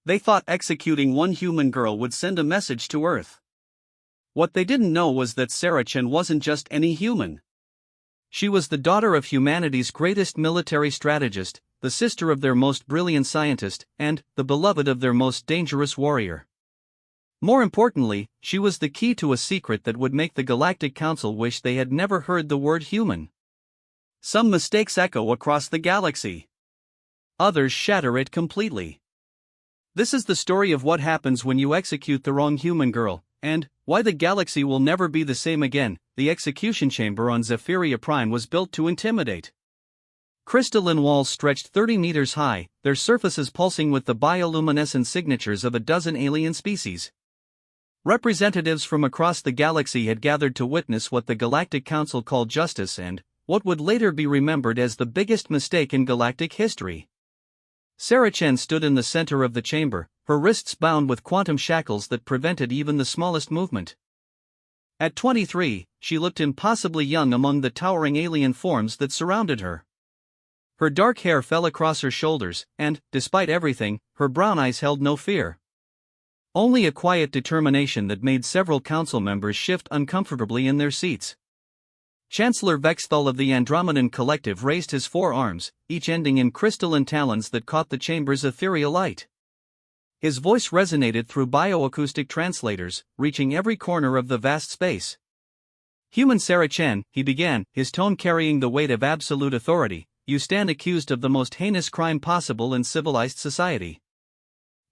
They thought executing one human girl would send a message to Earth. What they didn't know was that Sarah Chen wasn't just any human. She was the daughter of humanity's greatest military strategist, the sister of their most brilliant scientist, and the beloved of their most dangerous warrior. More importantly, she was the key to a secret that would make the Galactic Council wish they had never heard the word human. Some mistakes echo across the galaxy. Others shatter it completely. This is the story of what happens when you execute the wrong human girl, and why the galaxy will never be the same again. The execution chamber on Zephyria Prime was built to intimidate. Crystalline walls stretched 30 meters high, their surfaces pulsing with the bioluminescent signatures of a dozen alien species. Representatives from across the galaxy had gathered to witness what the Galactic Council called justice and what would later be remembered as the biggest mistake in galactic history. Sarah Chen stood in the center of the chamber, her wrists bound with quantum shackles that prevented even the smallest movement. At 23, she looked impossibly young among the towering alien forms that surrounded her. Her dark hair fell across her shoulders, and, despite everything, her brown eyes held no fear. Only a quiet determination that made several council members shift uncomfortably in their seats. Chancellor Vexthal of the Andromedan Collective raised his 4 arms, each ending in crystalline talons that caught the chamber's ethereal light. His voice resonated through bioacoustic translators, reaching every corner of the vast space. "Human Sarah Chen," he began, his tone carrying the weight of absolute authority, "you stand accused of the most heinous crime possible in civilized society.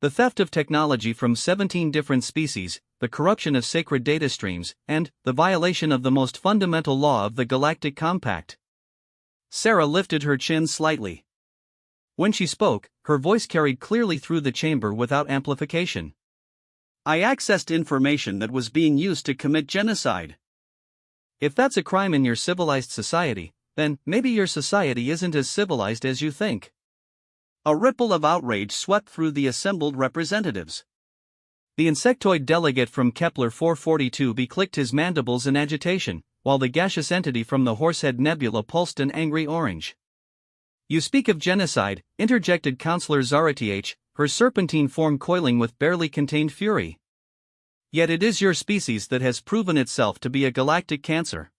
The theft of technology from 17 different species, the corruption of sacred data streams, and the violation of the most fundamental law of the Galactic Compact." Sarah lifted her chin slightly. When she spoke, her voice carried clearly through the chamber without amplification. "I accessed information that was being used to commit genocide." If that's a crime in your civilized society, then maybe your society isn't as civilized as you think. A ripple of outrage swept through the assembled representatives. The insectoid delegate from Kepler 442b clicked his mandibles in agitation, while the gaseous entity from the Horsehead Nebula pulsed an angry orange. "You speak of genocide," interjected Councillor Zaratih, her serpentine form coiling with barely contained fury. "Yet it is your species that has proven itself to be a galactic cancer.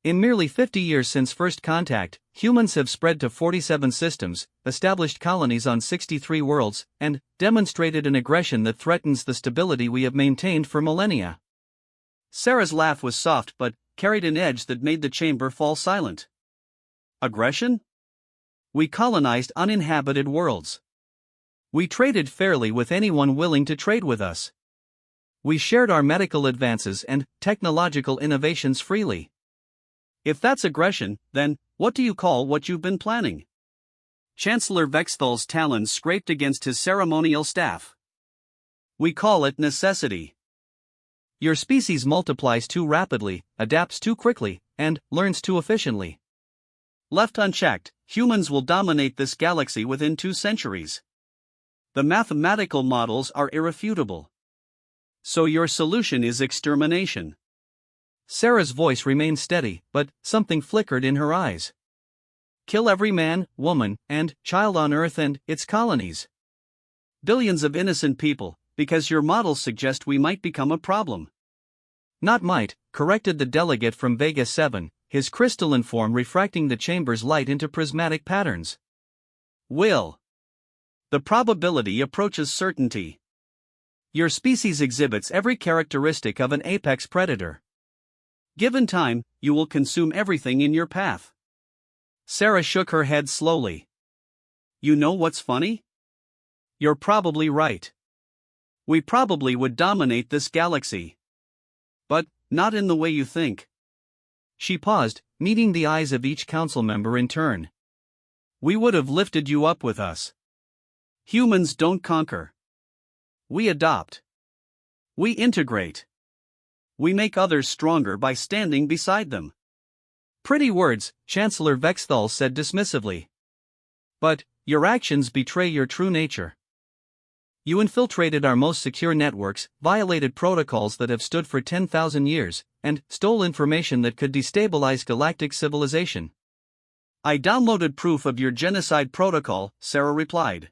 In merely 50 years since first contact, humans have spread to 47 systems, established colonies on 63 worlds, and demonstrated an aggression that threatens the stability we have maintained for millennia." Sarah's laugh was soft but carried an edge that made the chamber fall silent. "Aggression? We colonized uninhabited worlds. We traded fairly with anyone willing to trade with us. We shared our medical advances and technological innovations freely. If that's aggression, then what do you call what you've been planning?" Chancellor Vexthal's talons scraped against his ceremonial staff. "We call it necessity. Your species multiplies too rapidly, adapts too quickly, and learns too efficiently. Left unchecked, humans will dominate this galaxy within 2 centuries. The mathematical models are irrefutable. So your solution is extermination." Sarah's voice remained steady, but something flickered in her eyes. "Kill every man, woman, and child on Earth and its colonies. Billions of innocent people, because your models suggest we might become a problem." "Not might," corrected the delegate from Vega 7, his crystalline form refracting the chamber's light into prismatic patterns. "Will. The probability approaches certainty. Your species exhibits every characteristic of an apex predator. Given time, you will consume everything in your path." Sarah shook her head slowly. "You know what's funny? You're probably right. We probably would dominate this galaxy. But not in the way you think." She paused, meeting the eyes of each council member in turn. "We would have lifted you up with us. Humans don't conquer. We adopt. We integrate. We make others stronger by standing beside them." "Pretty words," Chancellor Vexthal said dismissively. "But your actions betray your true nature. You infiltrated our most secure networks, violated protocols that have stood for 10,000 years, and stole information that could destabilize galactic civilization." "I downloaded proof of your genocide protocol," Sarah replied.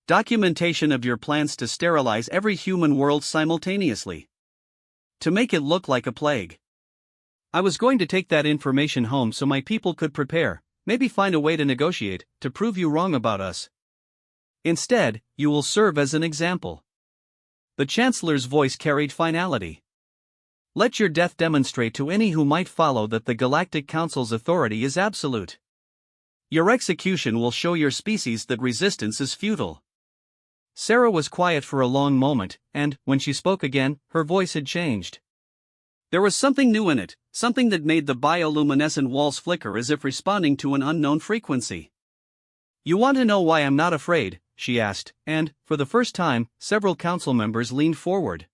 Documentation of your plans to sterilize every human world simultaneously. To make it look like a plague. I was going to take that information home so my people could prepare, maybe find a way to negotiate, to prove you wrong about us. Instead, you will serve as an example. The Chancellor's voice carried finality. Let your death demonstrate to any who might follow that the Galactic Council's authority is absolute. Your execution will show your species that resistance is futile. Sarah was quiet for a long moment, and, when she spoke again, her voice had changed. There was something new in it, something that made the bioluminescent walls flicker as if responding to an unknown frequency. You want to know why I'm not afraid? She asked, and, for the first time, several council members leaned forward.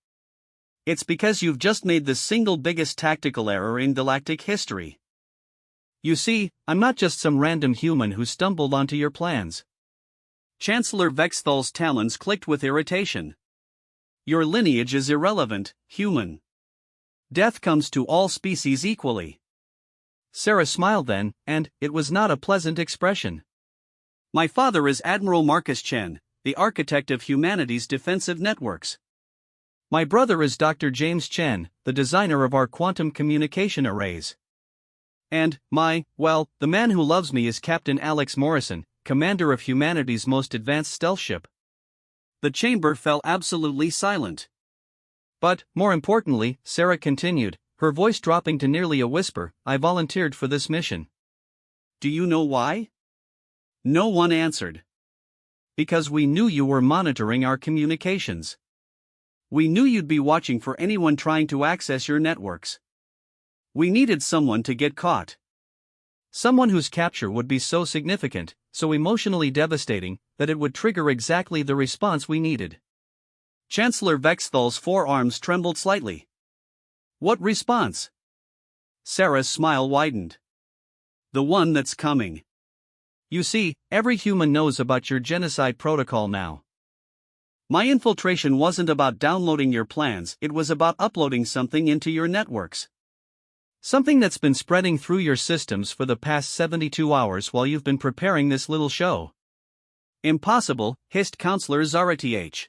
It's because you've just made the single biggest tactical error in galactic history. You see, I'm not just some random human who stumbled onto your plans. Chancellor Vexthal's talons clicked with irritation. Your lineage is irrelevant, human. Death comes to all species equally. Sarah smiled then, and it was not a pleasant expression. My father is Admiral Marcus Chen, the architect of humanity's defensive networks. My brother is Dr. James Chen, the designer of our quantum communication arrays. And, the man who loves me is Captain Alex Morrison, commander of humanity's most advanced stealth ship. The chamber fell absolutely silent. But, more importantly, Sarah continued, her voice dropping to nearly a whisper, I volunteered for this mission. Do you know why? No one answered. Because we knew you were monitoring our communications. We knew you'd be watching for anyone trying to access your networks. We needed someone to get caught. Someone whose capture would be so significant, so emotionally devastating, that it would trigger exactly the response we needed. Chancellor Vexthal's forearms trembled slightly. What response? Sarah's smile widened. The one that's coming. You see, every human knows about your genocide protocol now. My infiltration wasn't about downloading your plans, it was about uploading something into your networks. Something that's been spreading through your systems for the past 72 hours while you've been preparing this little show. Impossible, hissed Counselor Zarath.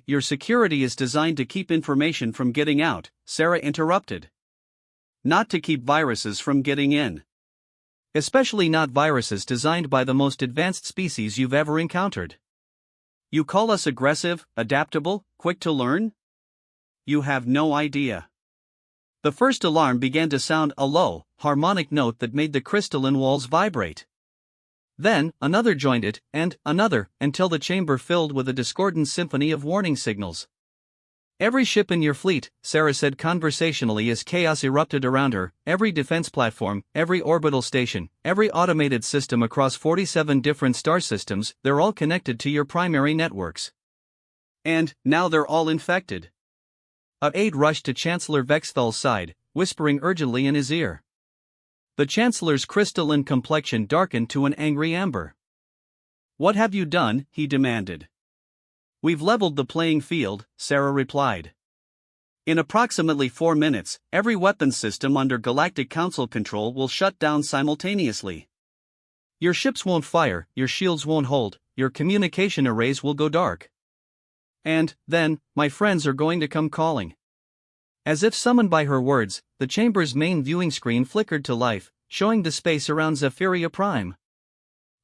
Your security is designed to keep information from getting out, Sarah interrupted. Not to keep viruses from getting in. Especially not viruses designed by the most advanced species you've ever encountered. You call us aggressive, adaptable, quick to learn? You have no idea. The first alarm began to sound a low, harmonic note that made the crystalline walls vibrate. Then, another joined it, and another, until the chamber filled with a discordant symphony of warning signals. Every ship in your fleet, Sarah said conversationally as chaos erupted around her, every defense platform, every orbital station, every automated system across 47 different star systems, they're all connected to your primary networks. And, now they're all infected. A aide rushed to Chancellor Vexthal's side, whispering urgently in his ear. The Chancellor's crystalline complexion darkened to an angry amber. What have you done? He demanded. We've leveled the playing field, Sarah replied. In approximately 4 minutes, every weapons system under Galactic Council control will shut down simultaneously. Your ships won't fire, your shields won't hold, your communication arrays will go dark. And, then, my friends are going to come calling. As if summoned by her words, the chamber's main viewing screen flickered to life, showing the space around Zephyria Prime.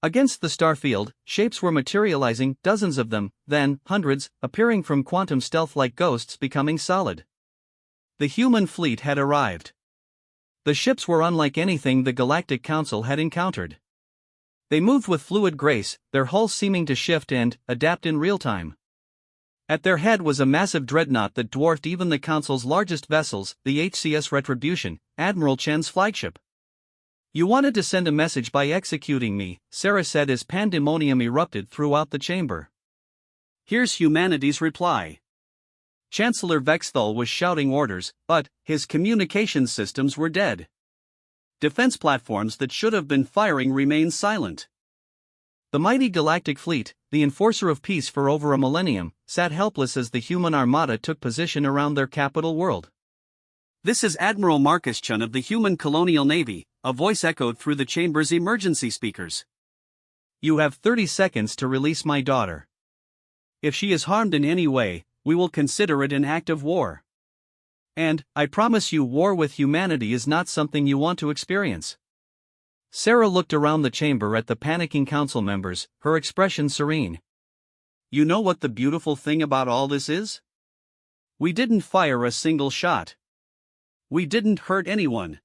Against the starfield, shapes were materializing, dozens of them, then, hundreds, appearing from quantum stealth like ghosts becoming solid. The human fleet had arrived. The ships were unlike anything the Galactic Council had encountered. They moved with fluid grace, their hulls seeming to shift and adapt in real time. At their head was a massive dreadnought that dwarfed even the Council's largest vessels, the HCS Retribution, Admiral Chen's flagship. You wanted to send a message by executing me, Sarah said as pandemonium erupted throughout the chamber. Here's humanity's reply. Chancellor Vexthal was shouting orders, but his communication systems were dead. Defense platforms that should have been firing remained silent. The mighty galactic fleet, the enforcer of peace for over a millennium, sat helpless as the human armada took position around their capital world. This is Admiral Marcus Chen of the Human Colonial Navy, a voice echoed through the chamber's emergency speakers. You have 30 seconds to release my daughter. If she is harmed in any way, we will consider it an act of war. And, I promise you, war with humanity is not something you want to experience." Sarah looked around the chamber at the panicking council members, her expression serene. "You know what the beautiful thing about all this is? We didn't fire a single shot. We didn't hurt anyone.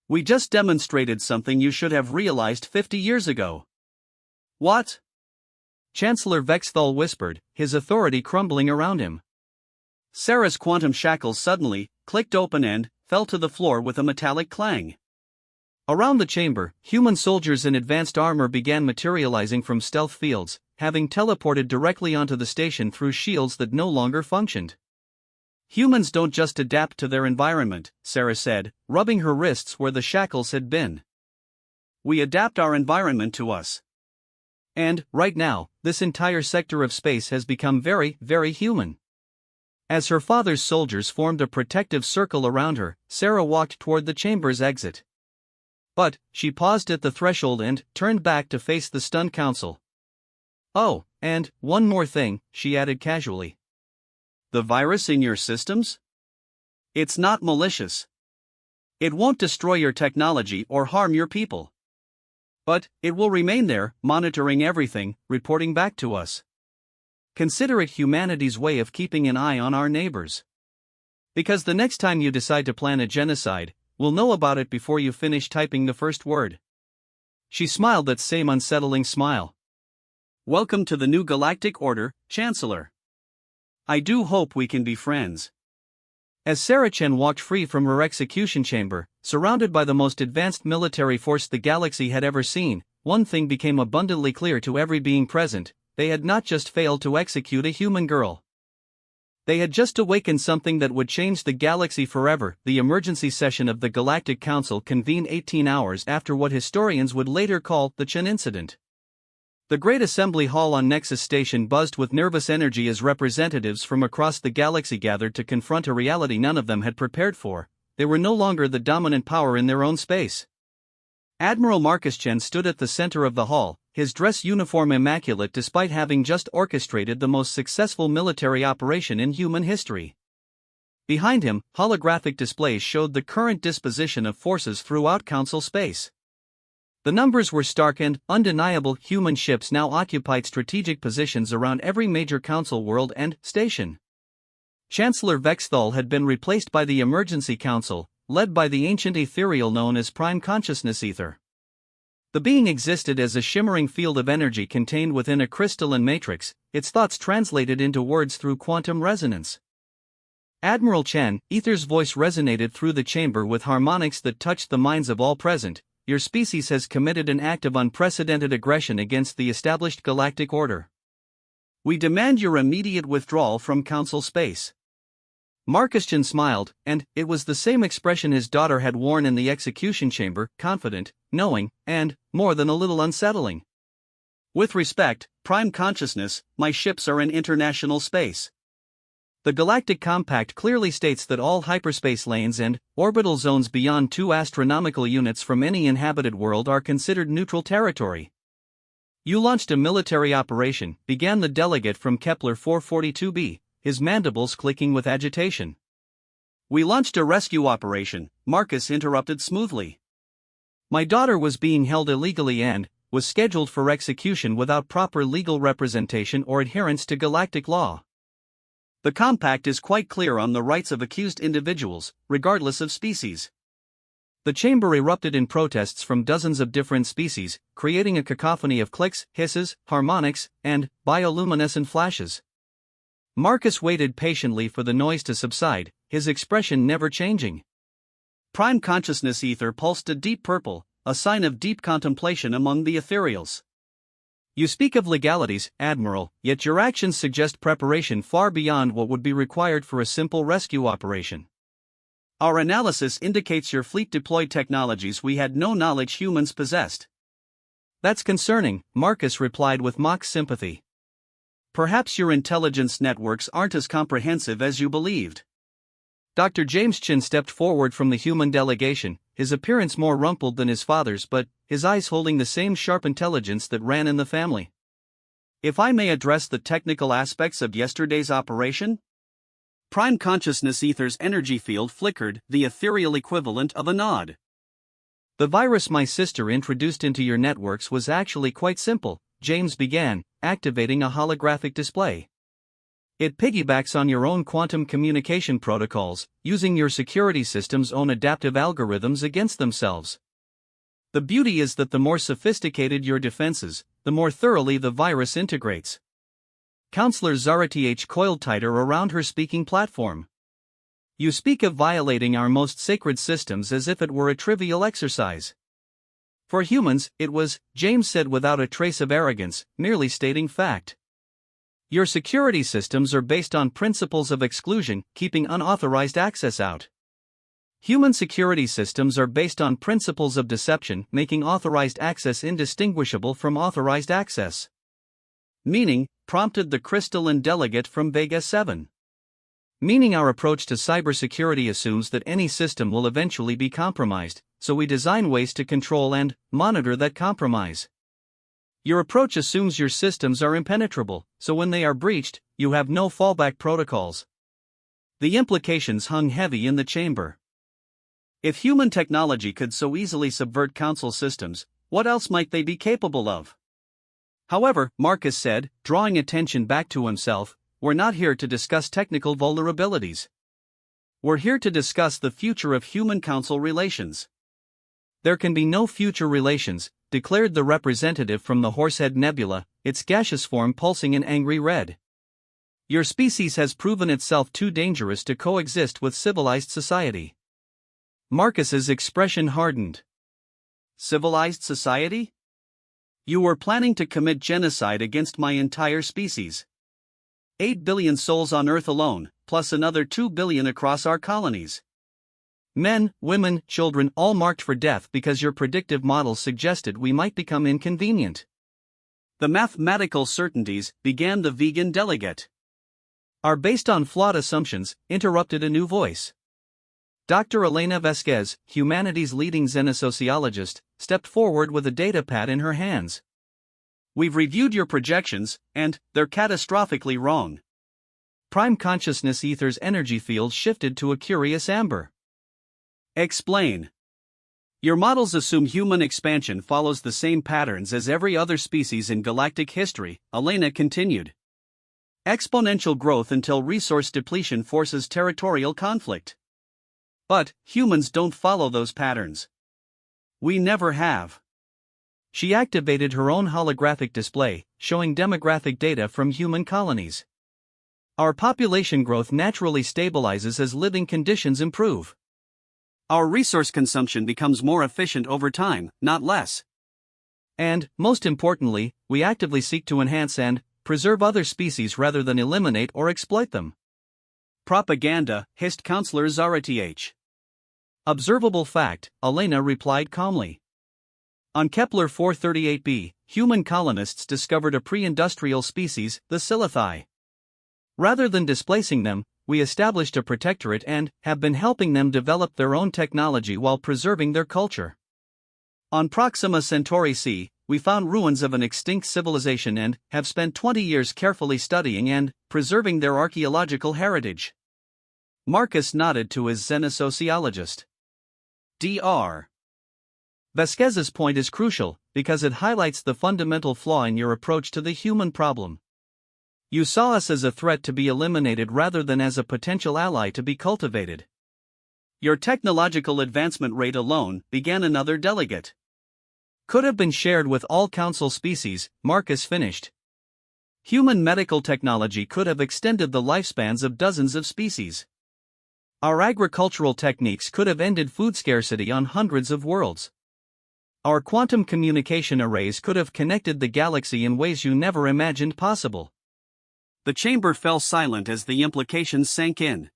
We just demonstrated something you should have realized 50 years ago." "What?" Chancellor Vexthal whispered, his authority crumbling around him. Sarah's quantum shackles suddenly clicked open and fell to the floor with a metallic clang. Around the chamber, human soldiers in advanced armor began materializing from stealth fields, having teleported directly onto the station through shields that no longer functioned. "Humans don't just adapt to their environment," Sarah said, rubbing her wrists where the shackles had been. "We adapt our environment to us. And, right now, this entire sector of space has become very, very human." As her father's soldiers formed a protective circle around her, Sarah walked toward the chamber's exit. But, she paused at the threshold and turned back to face the stunned council. "Oh, and one more thing," she added casually. "The virus in your systems? It's not malicious. It won't destroy your technology or harm your people. But, it will remain there, monitoring everything, reporting back to us. Consider it humanity's way of keeping an eye on our neighbors. Because the next time you decide to plan a genocide, we'll know about it before you finish typing the first word." She smiled that same unsettling smile. "Welcome to the new galactic order, Chancellor. I do hope we can be friends." As Sarah Chen walked free from her execution chamber, surrounded by the most advanced military force the galaxy had ever seen, one thing became abundantly clear to every being present: they had not just failed to execute a human girl. They had just awakened something that would change the galaxy forever. The emergency session of the Galactic Council convened 18 hours after what historians would later call the Chen Incident. The Great Assembly Hall on Nexus Station buzzed with nervous energy as representatives from across the galaxy gathered to confront a reality none of them had prepared for. They were no longer the dominant power in their own space. Admiral Marcus Chen stood at the center of the hall, his dress uniform immaculate despite having just orchestrated the most successful military operation in human history. Behind him, holographic displays showed the current disposition of forces throughout Council space. The numbers were stark and undeniable. Human ships now occupied strategic positions around every major Council world and station. Chancellor Vexthal had been replaced by the Emergency Council, led by the ancient ethereal known as Prime Consciousness Ether. The being existed as a shimmering field of energy contained within a crystalline matrix, its thoughts translated into words through quantum resonance. "Admiral Chen," Ether's voice resonated through the chamber with harmonics that touched the minds of all present, "your species has committed an act of unprecedented aggression against the established galactic order. We demand your immediate withdrawal from Council space." Marcus Chen smiled, and it was the same expression his daughter had worn in the execution chamber: confident, knowing, and more than a little unsettling. "With respect, Prime Consciousness, my ships are in international space. The Galactic Compact clearly states that all hyperspace lanes and orbital zones beyond 2 astronomical units from any inhabited world are considered neutral territory. You launched a military operation," began the delegate from Kepler 442b, his mandibles clicking with agitation. "We launched a rescue operation," Marcus interrupted smoothly. "My daughter was being held illegally and was scheduled for execution without proper legal representation or adherence to galactic law. The compact is quite clear on the rights of accused individuals, regardless of species." The chamber erupted in protests from dozens of different species, creating a cacophony of clicks, hisses, harmonics, and bioluminescent flashes. Marcus waited patiently for the noise to subside, his expression never changing. Prime Consciousness Ether pulsed a deep purple, a sign of deep contemplation among the ethereals. "You speak of legalities, Admiral, yet your actions suggest preparation far beyond what would be required for a simple rescue operation. Our analysis indicates your fleet deployed technologies we had no knowledge humans possessed." "That's concerning," Marcus replied with mock sympathy. "Perhaps your intelligence networks aren't as comprehensive as you believed." Dr. James Chin stepped forward from the human delegation, his appearance more rumpled than his father's, but his eyes holding the same sharp intelligence that ran in the family. If I may address the technical aspects of yesterday's operation? Prime Consciousness Ether's energy field flickered, the ethereal equivalent of a nod. The virus my sister introduced into your networks was actually quite simple, James began, activating a holographic display. It piggybacks on your own quantum communication protocols, using your security system's own adaptive algorithms against themselves. The beauty is that the more sophisticated your defenses, the more thoroughly the virus integrates. Counselor Zara Th coiled tighter around her speaking platform. You speak of violating our most sacred systems as if it were a trivial exercise. For humans, it was, James said without a trace of arrogance, merely stating fact. Your security systems are based on principles of exclusion, keeping unauthorized access out. Human security systems are based on principles of deception, making authorized access indistinguishable from authorized access. Meaning, prompted the crystalline delegate from Vega 7. Meaning our approach to cybersecurity assumes that any system will eventually be compromised, so we design ways to control and monitor that compromise. Your approach assumes your systems are impenetrable, so when they are breached, you have no fallback protocols. The implications hung heavy in the chamber. If human technology could so easily subvert council systems, what else might they be capable of? However, Marcus said, drawing attention back to himself, we're not here to discuss technical vulnerabilities. We're here to discuss the future of human-council relations. There can be no future relations, declared the representative from the Horsehead Nebula, its gaseous form pulsing in angry red. Your species has proven itself too dangerous to coexist with civilized society. Marcus's expression hardened. Civilized society? You were planning to commit genocide against my entire species. 8 billion souls on Earth alone, plus another 2 billion across our colonies. Men, women, children all marked for death because your predictive models suggested we might become inconvenient. The mathematical certainties, began the vegan delegate. Are based on flawed assumptions, interrupted a new voice. Dr. Elena Vasquez, humanity's leading xenosociologist, stepped forward with a data pad in her hands. We've reviewed your projections, and they're catastrophically wrong. Prime Consciousness Ether's energy field shifted to a curious amber. Explain. Your models assume human expansion follows the same patterns as every other species in galactic history, Elena continued. Exponential growth until resource depletion forces territorial conflict. But humans don't follow those patterns. We never have. She activated her own holographic display, showing demographic data from human colonies. Our population growth naturally stabilizes as living conditions improve. Our resource consumption becomes more efficient over time, not less. And, most importantly, we actively seek to enhance and preserve other species rather than eliminate or exploit them. Propaganda, hissed Counselor Zara Th. Observable fact, Elena replied calmly. On Kepler 438b, human colonists discovered a pre-industrial species, the Silithai. Rather than displacing them, we established a protectorate and have been helping them develop their own technology while preserving their culture. On Proxima Centauri C, we found ruins of an extinct civilization and have spent 20 years carefully studying and preserving their archaeological heritage. Marcus nodded to his xenosociologist. Dr. Vasquez's point is crucial because it highlights the fundamental flaw in your approach to the human problem. You saw us as a threat to be eliminated rather than as a potential ally to be cultivated. Your technological advancement rate alone, began another delegate. Could have been shared with all council species, Marcus finished. Human medical technology could have extended the lifespans of dozens of species. Our agricultural techniques could have ended food scarcity on hundreds of worlds. Our quantum communication arrays could have connected the galaxy in ways you never imagined possible. The chamber fell silent as the implications sank in.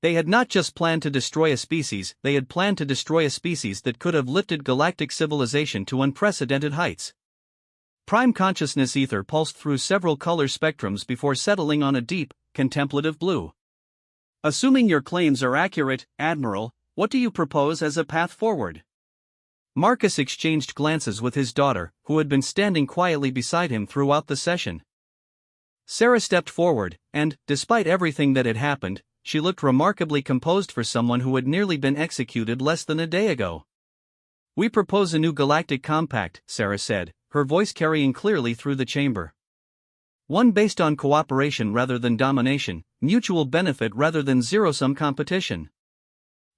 They had not just planned to destroy a species, they had planned to destroy a species that could have lifted galactic civilization to unprecedented heights. Prime Consciousness Ether pulsed through several color spectrums before settling on a deep, contemplative blue. Assuming your claims are accurate, Admiral, what do you propose as a path forward? Marcus exchanged glances with his daughter, who had been standing quietly beside him throughout the session. Sarah stepped forward, and, despite everything that had happened, she looked remarkably composed for someone who had nearly been executed less than a day ago. "We propose a new galactic compact," Sarah said, her voice carrying clearly through the chamber. "One based on cooperation rather than domination, mutual benefit rather than zero-sum competition."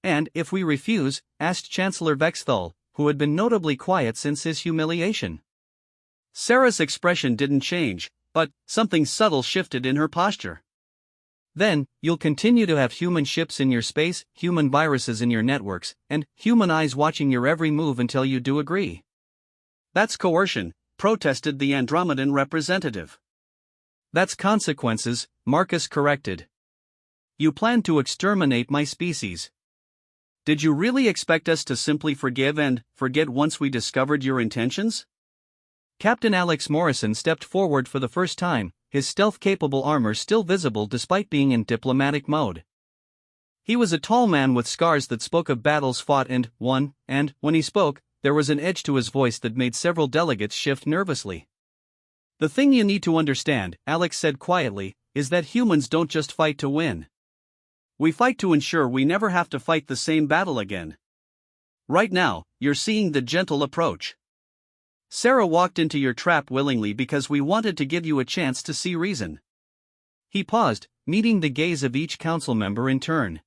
"And if we refuse?" asked Chancellor Vexthal, who had been notably quiet since his humiliation. Sarah's expression didn't change, but something subtle shifted in her posture. "Then, you'll continue to have human ships in your space, human viruses in your networks, and human eyes watching your every move until you do agree." "That's coercion," protested the Andromedan representative. "That's consequences," Marcus corrected. "You plan to exterminate my species. Did you really expect us to simply forgive and forget once we discovered your intentions?" Captain Alex Morrison stepped forward for the first time, his stealth-capable armor still visible despite being in diplomatic mode. He was a tall man with scars that spoke of battles fought and won, and, when he spoke, there was an edge to his voice that made several delegates shift nervously. "The thing you need to understand," Alex said quietly, "is that humans don't just fight to win. We fight to ensure we never have to fight the same battle again. Right now, you're seeing the gentle approach. Sarah walked into your trap willingly because we wanted to give you a chance to see reason." He paused, meeting the gaze of each council member in turn.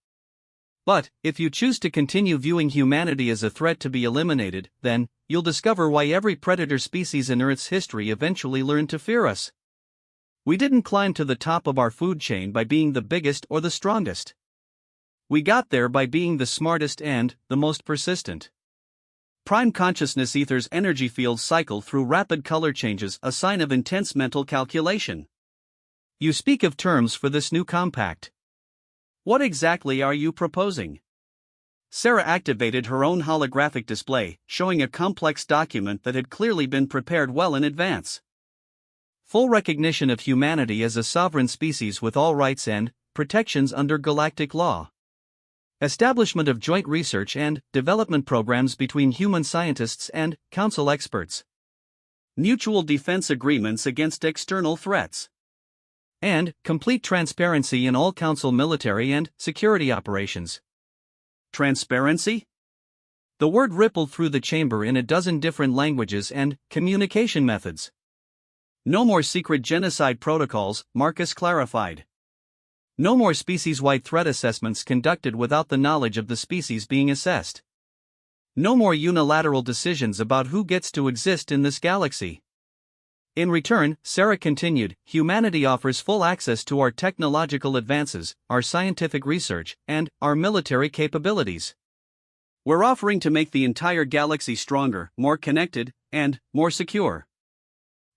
"But, if you choose to continue viewing humanity as a threat to be eliminated, then, you'll discover why every predator species in Earth's history eventually learned to fear us. We didn't climb to the top of our food chain by being the biggest or the strongest. We got there by being the smartest and the most persistent. Prime consciousness ether's energy fields cycle through rapid color changes, a sign of intense mental calculation. You speak of terms for this new compact. What exactly are you proposing?" Sarah activated her own holographic display, showing a complex document that had clearly been prepared well in advance. "Full recognition of humanity as a sovereign species with all rights and protections under galactic law. Establishment of joint research and development programs between human scientists and council experts. Mutual defense agreements against external threats. And complete transparency in all council military and security operations." Transparency? The word rippled through the chamber in a dozen different languages and communication methods. "No more secret genocide protocols," Marcus clarified. "No more species-wide threat assessments conducted without the knowledge of the species being assessed. No more unilateral decisions about who gets to exist in this galaxy. In return," Sarah continued, "humanity offers full access to our technological advances, our scientific research, and our military capabilities. We're offering to make the entire galaxy stronger, more connected, and more secure."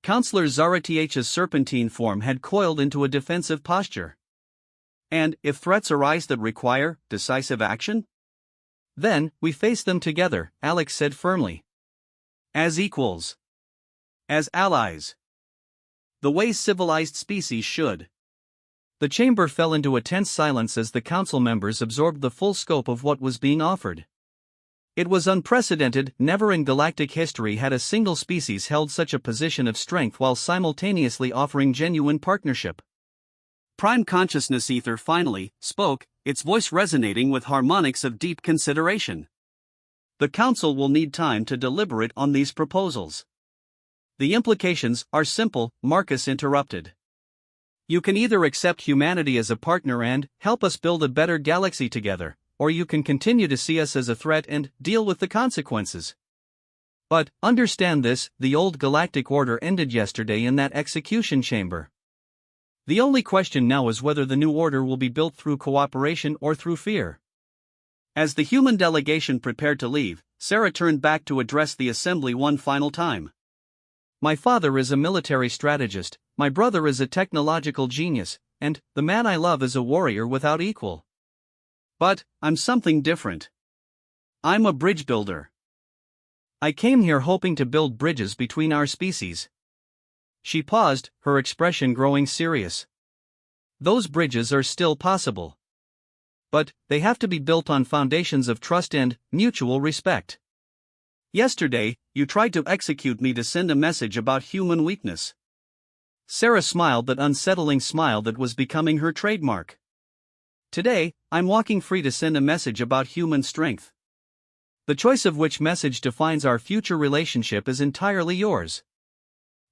Counselor Zara Th's serpentine form had coiled into a defensive posture. "And if threats arise that require decisive action?" "Then, we face them together," Alex said firmly. "As equals. As allies. The way civilized species should." The chamber fell into a tense silence as the council members absorbed the full scope of what was being offered. It was unprecedented. Never in galactic history had a single species held such a position of strength while simultaneously offering genuine partnership. Prime Consciousness Ether finally spoke, its voice resonating with harmonics of deep consideration. "The Council will need time to deliberate on these proposals. The implications are simple," Marcus interrupted. "You can either accept humanity as a partner and help us build a better galaxy together, or you can continue to see us as a threat and deal with the consequences. But, understand this, the old galactic order ended yesterday in that execution chamber. The only question now is whether the new order will be built through cooperation or through fear." As the human delegation prepared to leave, Sarah turned back to address the assembly one final time. "My father is a military strategist, my brother is a technological genius, and the man I love is a warrior without equal. But, I'm something different. I'm a bridge builder. I came here hoping to build bridges between our species." She paused, her expression growing serious. "Those bridges are still possible. But, they have to be built on foundations of trust and mutual respect. Yesterday, you tried to execute me to send a message about human weakness. Sarah smiled that unsettling smile that was becoming her trademark. Today, I'm walking free to send a message about human strength. The choice of which message defines our future relationship is entirely yours.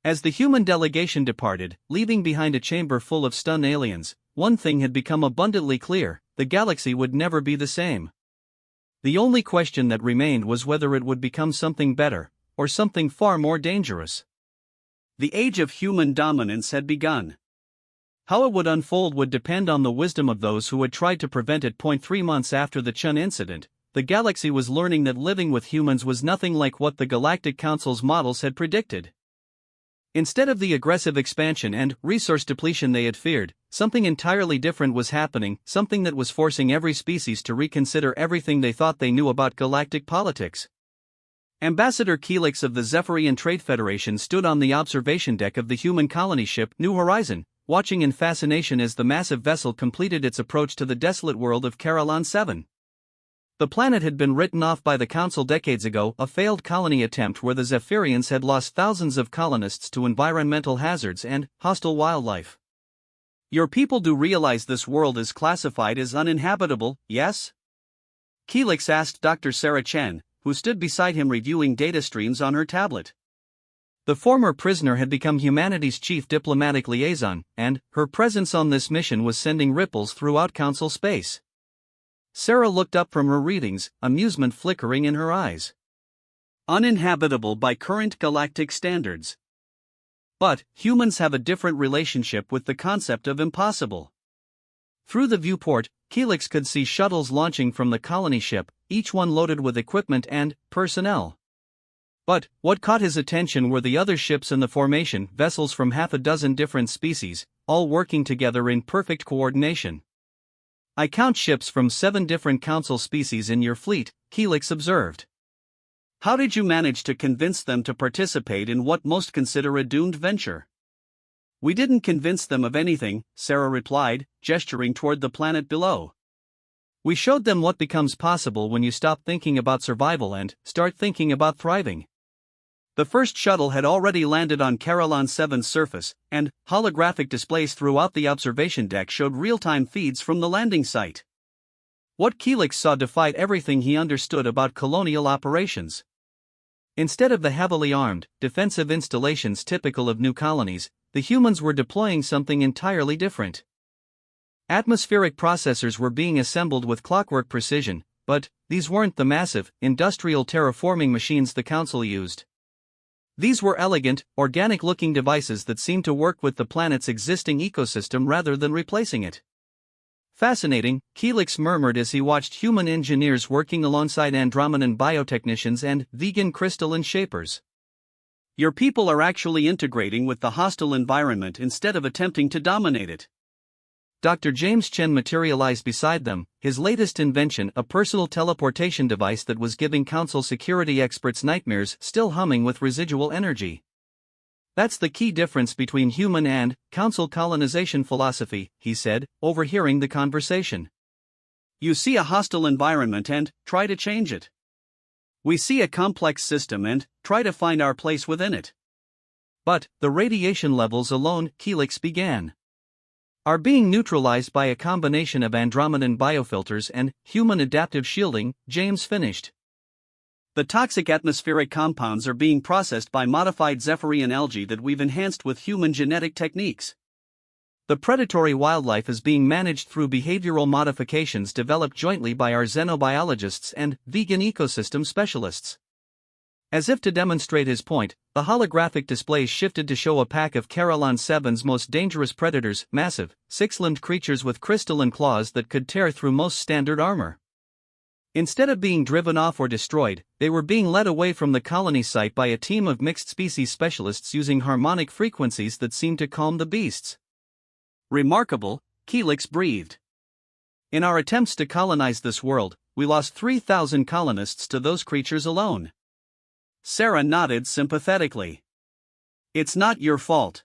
As the human delegation departed, leaving behind a chamber full of stunned aliens, one thing had become abundantly clear: the galaxy would never be the same. The only question that remained was whether it would become something better, or something far more dangerous. The age of human dominance had begun. How it would unfold would depend on the wisdom of those who had tried to prevent it. 3 months after the Chun incident, the galaxy was learning that living with humans was nothing like what the Galactic Council's models had predicted. Instead of the aggressive expansion and resource depletion they had feared, something entirely different was happening, something that was forcing every species to reconsider everything they thought they knew about galactic politics. Ambassador Keelix of the Zephyrian Trade Federation stood on the observation deck of the human colony ship New Horizon, watching in fascination as the massive vessel completed its approach to the desolate world of Carolon 7. The planet had been written off by the Council decades ago, a failed colony attempt where the Zephyrians had lost thousands of colonists to environmental hazards and hostile wildlife. Your people do realize this world is classified as uninhabitable, yes? Keelix asked Dr. Sarah Chen, who stood beside him reviewing data streams on her tablet. The former prisoner had become humanity's chief diplomatic liaison, and her presence on this mission was sending ripples throughout Council space. Sarah looked up from her readings, amusement flickering in her eyes. Uninhabitable by current galactic standards. But humans have a different relationship with the concept of impossible. Through the viewport, Keelix could see shuttles launching from the colony ship, each one loaded with equipment and personnel. But what caught his attention were the other ships in the formation, vessels from half a dozen different species, all working together in perfect coordination. I count ships from 7 different Council species in your fleet, Keelix observed. How did you manage to convince them to participate in what most consider a doomed venture? We didn't convince them of anything, Sarah replied, gesturing toward the planet below. We showed them what becomes possible when you stop thinking about survival and start thinking about thriving. The first shuttle had already landed on Carolon 7's surface, and holographic displays throughout the observation deck showed real-time feeds from the landing site. What Keelix saw defied everything he understood about colonial operations. Instead of the heavily armed, defensive installations typical of new colonies, the humans were deploying something entirely different. Atmospheric processors were being assembled with clockwork precision, but these weren't the massive, industrial terraforming machines the Council used. These were elegant, organic-looking devices that seemed to work with the planet's existing ecosystem rather than replacing it. Fascinating, Keelix murmured as he watched human engineers working alongside Andromedan biotechnicians and vegan crystalline shapers. Your people are actually integrating with the hostile environment instead of attempting to dominate it. Dr. James Chen materialized beside them, his latest invention, a personal teleportation device that was giving Council security experts nightmares, still humming with residual energy. That's the key difference between human and Council colonization philosophy, he said, overhearing the conversation. You see a hostile environment and try to change it. We see a complex system and try to find our place within it. But the radiation levels alone, Keelix began, are being neutralized by a combination of Andromedan biofilters and human adaptive shielding, James finished. The toxic atmospheric compounds are being processed by modified Zephyrian algae that we've enhanced with human genetic techniques. The predatory wildlife is being managed through behavioral modifications developed jointly by our xenobiologists and vegan ecosystem specialists. As if to demonstrate his point, the holographic displays shifted to show a pack of Carolon 7's most dangerous predators, massive, 6-limbed creatures with crystalline claws that could tear through most standard armor. Instead of being driven off or destroyed, they were being led away from the colony site by a team of mixed-species specialists using harmonic frequencies that seemed to calm the beasts. Remarkable, Keelix breathed. In our attempts to colonize this world, we lost 3,000 colonists to those creatures alone. Sarah nodded sympathetically. It's not your fault.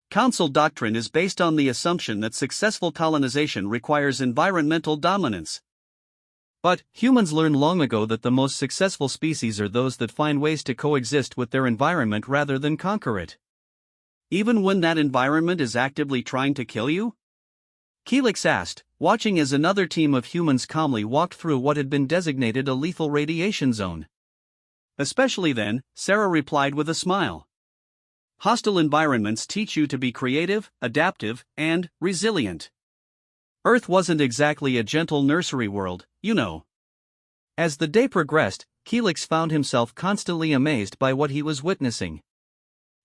Council doctrine is based on the assumption that successful colonization requires environmental dominance. But humans learned long ago that the most successful species are those that find ways to coexist with their environment rather than conquer it. Even when that environment is actively trying to kill you? Keelix asked, watching as another team of humans calmly walked through what had been designated a lethal radiation zone. Especially then, Sarah replied with a smile. Hostile environments teach you to be creative, adaptive, and resilient. Earth wasn't exactly a gentle nursery world, you know. As the day progressed, Keelix found himself constantly amazed by what he was witnessing.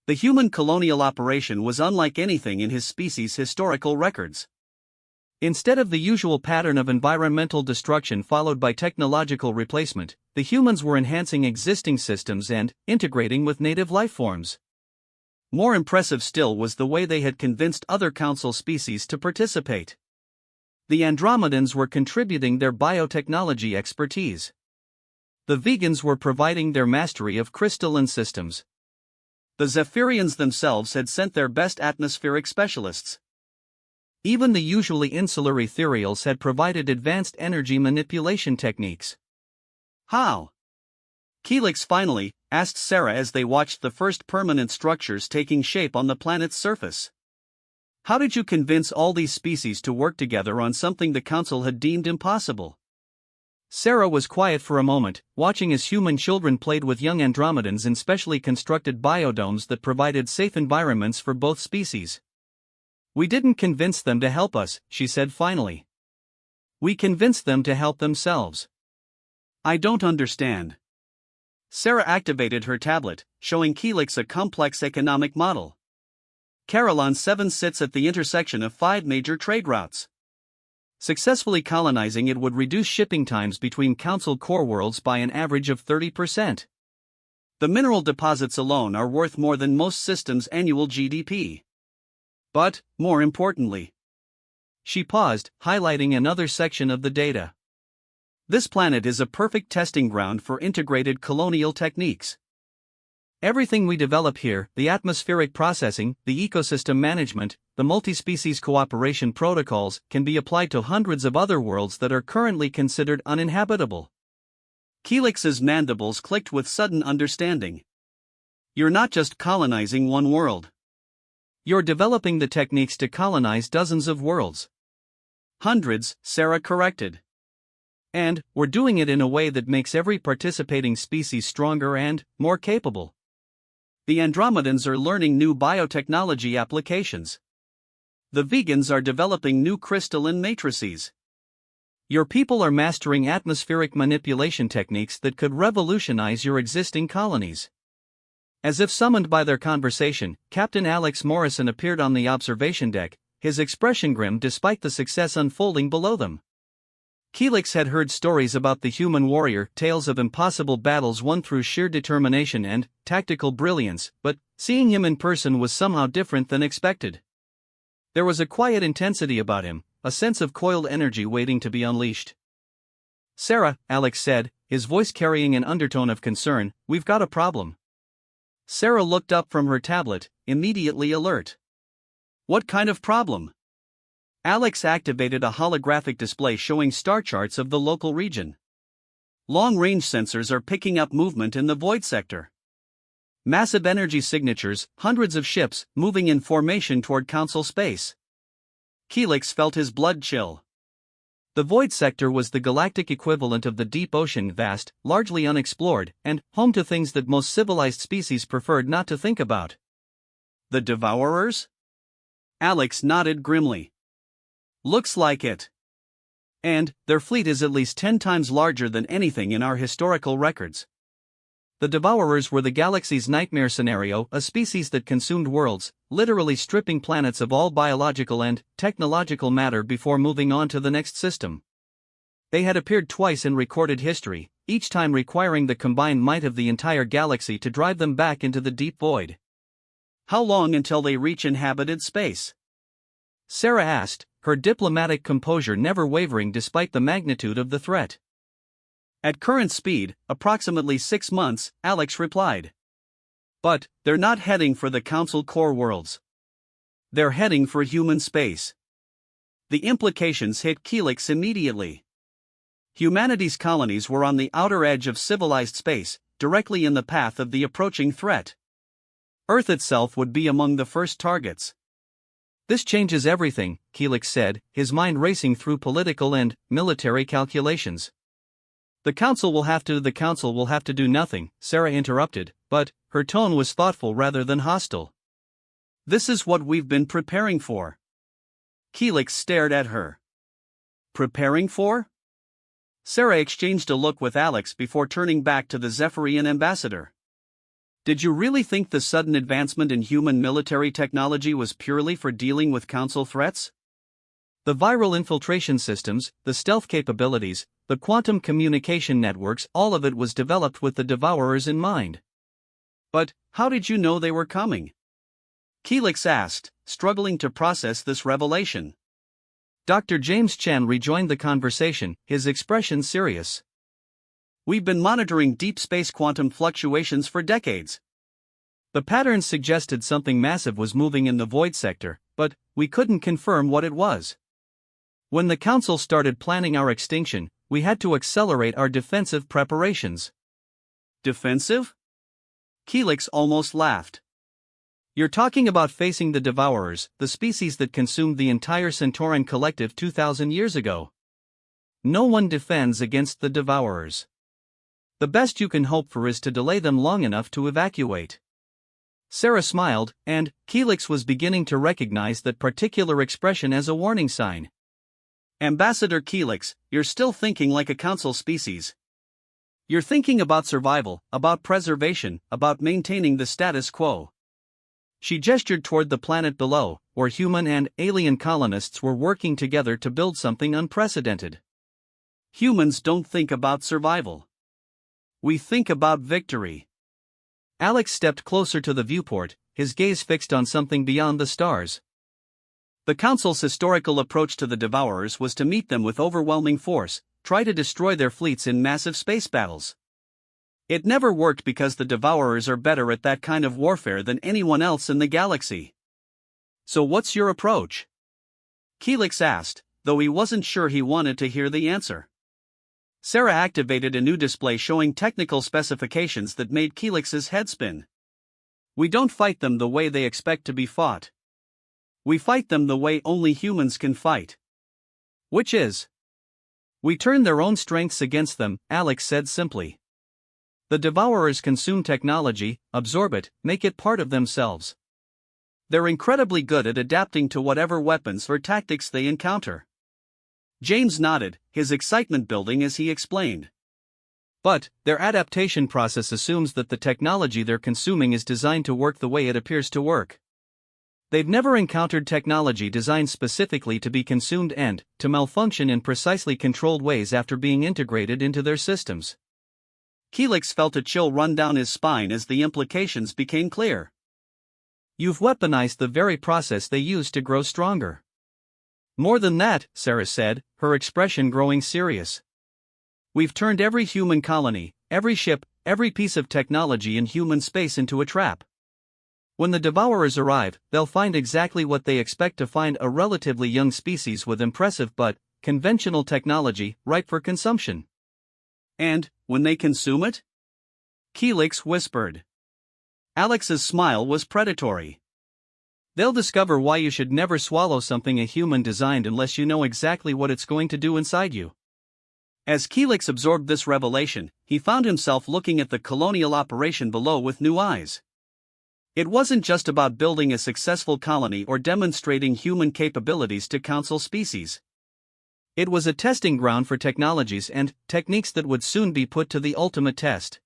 The human colonial operation was unlike anything in his species' historical records. Instead of the usual pattern of environmental destruction followed by technological replacement, the humans were enhancing existing systems and integrating with native life forms. More impressive still was the way they had convinced other council species to participate. The Andromedans were contributing their biotechnology expertise. The vegans were providing their mastery of crystalline systems. The Zephyrians themselves had sent their best atmospheric specialists. Even the usually insular ethereals had provided advanced energy manipulation techniques. How? Keelix finally asked Sarah as they watched the first permanent structures taking shape on the planet's surface. How did you convince all these species to work together on something the Council had deemed impossible? Sarah was quiet for a moment, watching as human children played with young Andromedans in specially constructed biodomes that provided safe environments for both species. We didn't convince them to help us, she said finally. We convinced them to help themselves. I don't understand. Sarah activated her tablet, showing Keelix a complex economic model. Carillon 7 sits at the intersection of 5 major trade routes. Successfully colonizing it would reduce shipping times between Council core worlds by an average of 30%. The mineral deposits alone are worth more than most systems' annual GDP. But, more importantly, she paused, highlighting another section of the data. This planet is a perfect testing ground for integrated colonial techniques. Everything we develop here, the atmospheric processing, the ecosystem management, the multi-species cooperation protocols, can be applied to hundreds of other worlds that are currently considered uninhabitable. Keelix's mandibles clicked with sudden understanding. You're not just colonizing one world. You're developing the techniques to colonize dozens of worlds. Hundreds, Sarah corrected. And, we're doing it in a way that makes every participating species stronger and more capable. The Andromedans are learning new biotechnology applications. The vegans are developing new crystalline matrices. Your people are mastering atmospheric manipulation techniques that could revolutionize your existing colonies. As if summoned by their conversation, Captain Alex Morrison appeared on the observation deck, his expression grim despite the success unfolding below them. Keelix had heard stories about the human warrior, tales of impossible battles won through sheer determination and tactical brilliance, but seeing him in person was somehow different than expected. There was a quiet intensity about him, a sense of coiled energy waiting to be unleashed. Sarah, Alex said, his voice carrying an undertone of concern, we've got a problem. Sarah looked up from her tablet, immediately alert. What kind of problem? Alex activated a holographic display showing star charts of the local region. Long-range sensors are picking up movement in the void sector. Massive energy signatures, hundreds of ships, moving in formation toward Council space. Keelix felt his blood chill. The void sector was the galactic equivalent of the deep ocean, vast, largely unexplored, and home to things that most civilized species preferred not to think about. The Devourers? Alex nodded grimly. Looks like it. And, their fleet is at least 10 times larger than anything in our historical records. The Devourers were the galaxy's nightmare scenario, a species that consumed worlds, literally stripping planets of all biological and technological matter before moving on to the next system. They had appeared twice in recorded history, each time requiring the combined might of the entire galaxy to drive them back into the deep void. How long until they reach inhabited space? Sarah asked, her diplomatic composure never wavering despite the magnitude of the threat. At current speed, approximately 6 months, Alex replied. But, they're not heading for the Council core worlds. They're heading for human space. The implications hit Keelix immediately. Humanity's colonies were on the outer edge of civilized space, directly in the path of the approaching threat. Earth itself would be among the first targets. This changes everything, Keelix said, his mind racing through political and military calculations. The Council will have to do nothing, Sarah interrupted, but her tone was thoughtful rather than hostile. This is what we've been preparing for. Keelix stared at her. Preparing for? Sarah exchanged a look with Alex before turning back to the Zephyrian ambassador. Did you really think the sudden advancement in human military technology was purely for dealing with Council threats? The viral infiltration systems, the stealth capabilities, the quantum communication networks, all of it was developed with the Devourers in mind. But how did you know they were coming? Keelix asked, struggling to process this revelation. Dr. James Chen rejoined the conversation, his expression serious. We've been monitoring deep space quantum fluctuations for decades. The patterns suggested something massive was moving in the void sector, but we couldn't confirm what it was. When the Council started planning our extinction, we had to accelerate our defensive preparations. Defensive? Keelix almost laughed. You're talking about facing the Devourers, the species that consumed the entire Centauran collective 2,000 years ago. No one defends against the Devourers. The best you can hope for is to delay them long enough to evacuate. Sarah smiled, and Keelix was beginning to recognize that particular expression as a warning sign. Ambassador Keelix, you're still thinking like a Council species. You're thinking about survival, about preservation, about maintaining the status quo. She gestured toward the planet below, where human and alien colonists were working together to build something unprecedented. Humans don't think about survival. We think about victory. Alex stepped closer to the viewport, his gaze fixed on something beyond the stars. The Council's historical approach to the Devourers was to meet them with overwhelming force, try to destroy their fleets in massive space battles. It never worked because the Devourers are better at that kind of warfare than anyone else in the galaxy. So what's your approach? Keelix asked, though he wasn't sure he wanted to hear the answer. Sarah activated a new display showing technical specifications that made Keelix's head spin. We don't fight them the way they expect to be fought. We fight them the way only humans can fight. Which is? We turn their own strengths against them, Alex said simply. The Devourers consume technology, absorb it, make it part of themselves. They're incredibly good at adapting to whatever weapons or tactics they encounter. James nodded, his excitement building as he explained. But their adaptation process assumes that the technology they're consuming is designed to work the way it appears to work. They've never encountered technology designed specifically to be consumed and to malfunction in precisely controlled ways after being integrated into their systems. Keelix felt a chill run down his spine as the implications became clear. You've weaponized the very process they use to grow stronger. More than that, Sarah said, her expression growing serious. We've turned every human colony, every ship, every piece of technology in human space into a trap. When the Devourers arrive, they'll find exactly what they expect to find: a relatively young species with impressive but conventional technology, ripe for consumption. And, when they consume it? Keelix whispered. Alex's smile was predatory. They'll discover why you should never swallow something a human designed unless you know exactly what it's going to do inside you. As Keelix absorbed this revelation, he found himself looking at the colonial operation below with new eyes. It wasn't just about building a successful colony or demonstrating human capabilities to Council species. It was a testing ground for technologies and techniques that would soon be put to the ultimate test.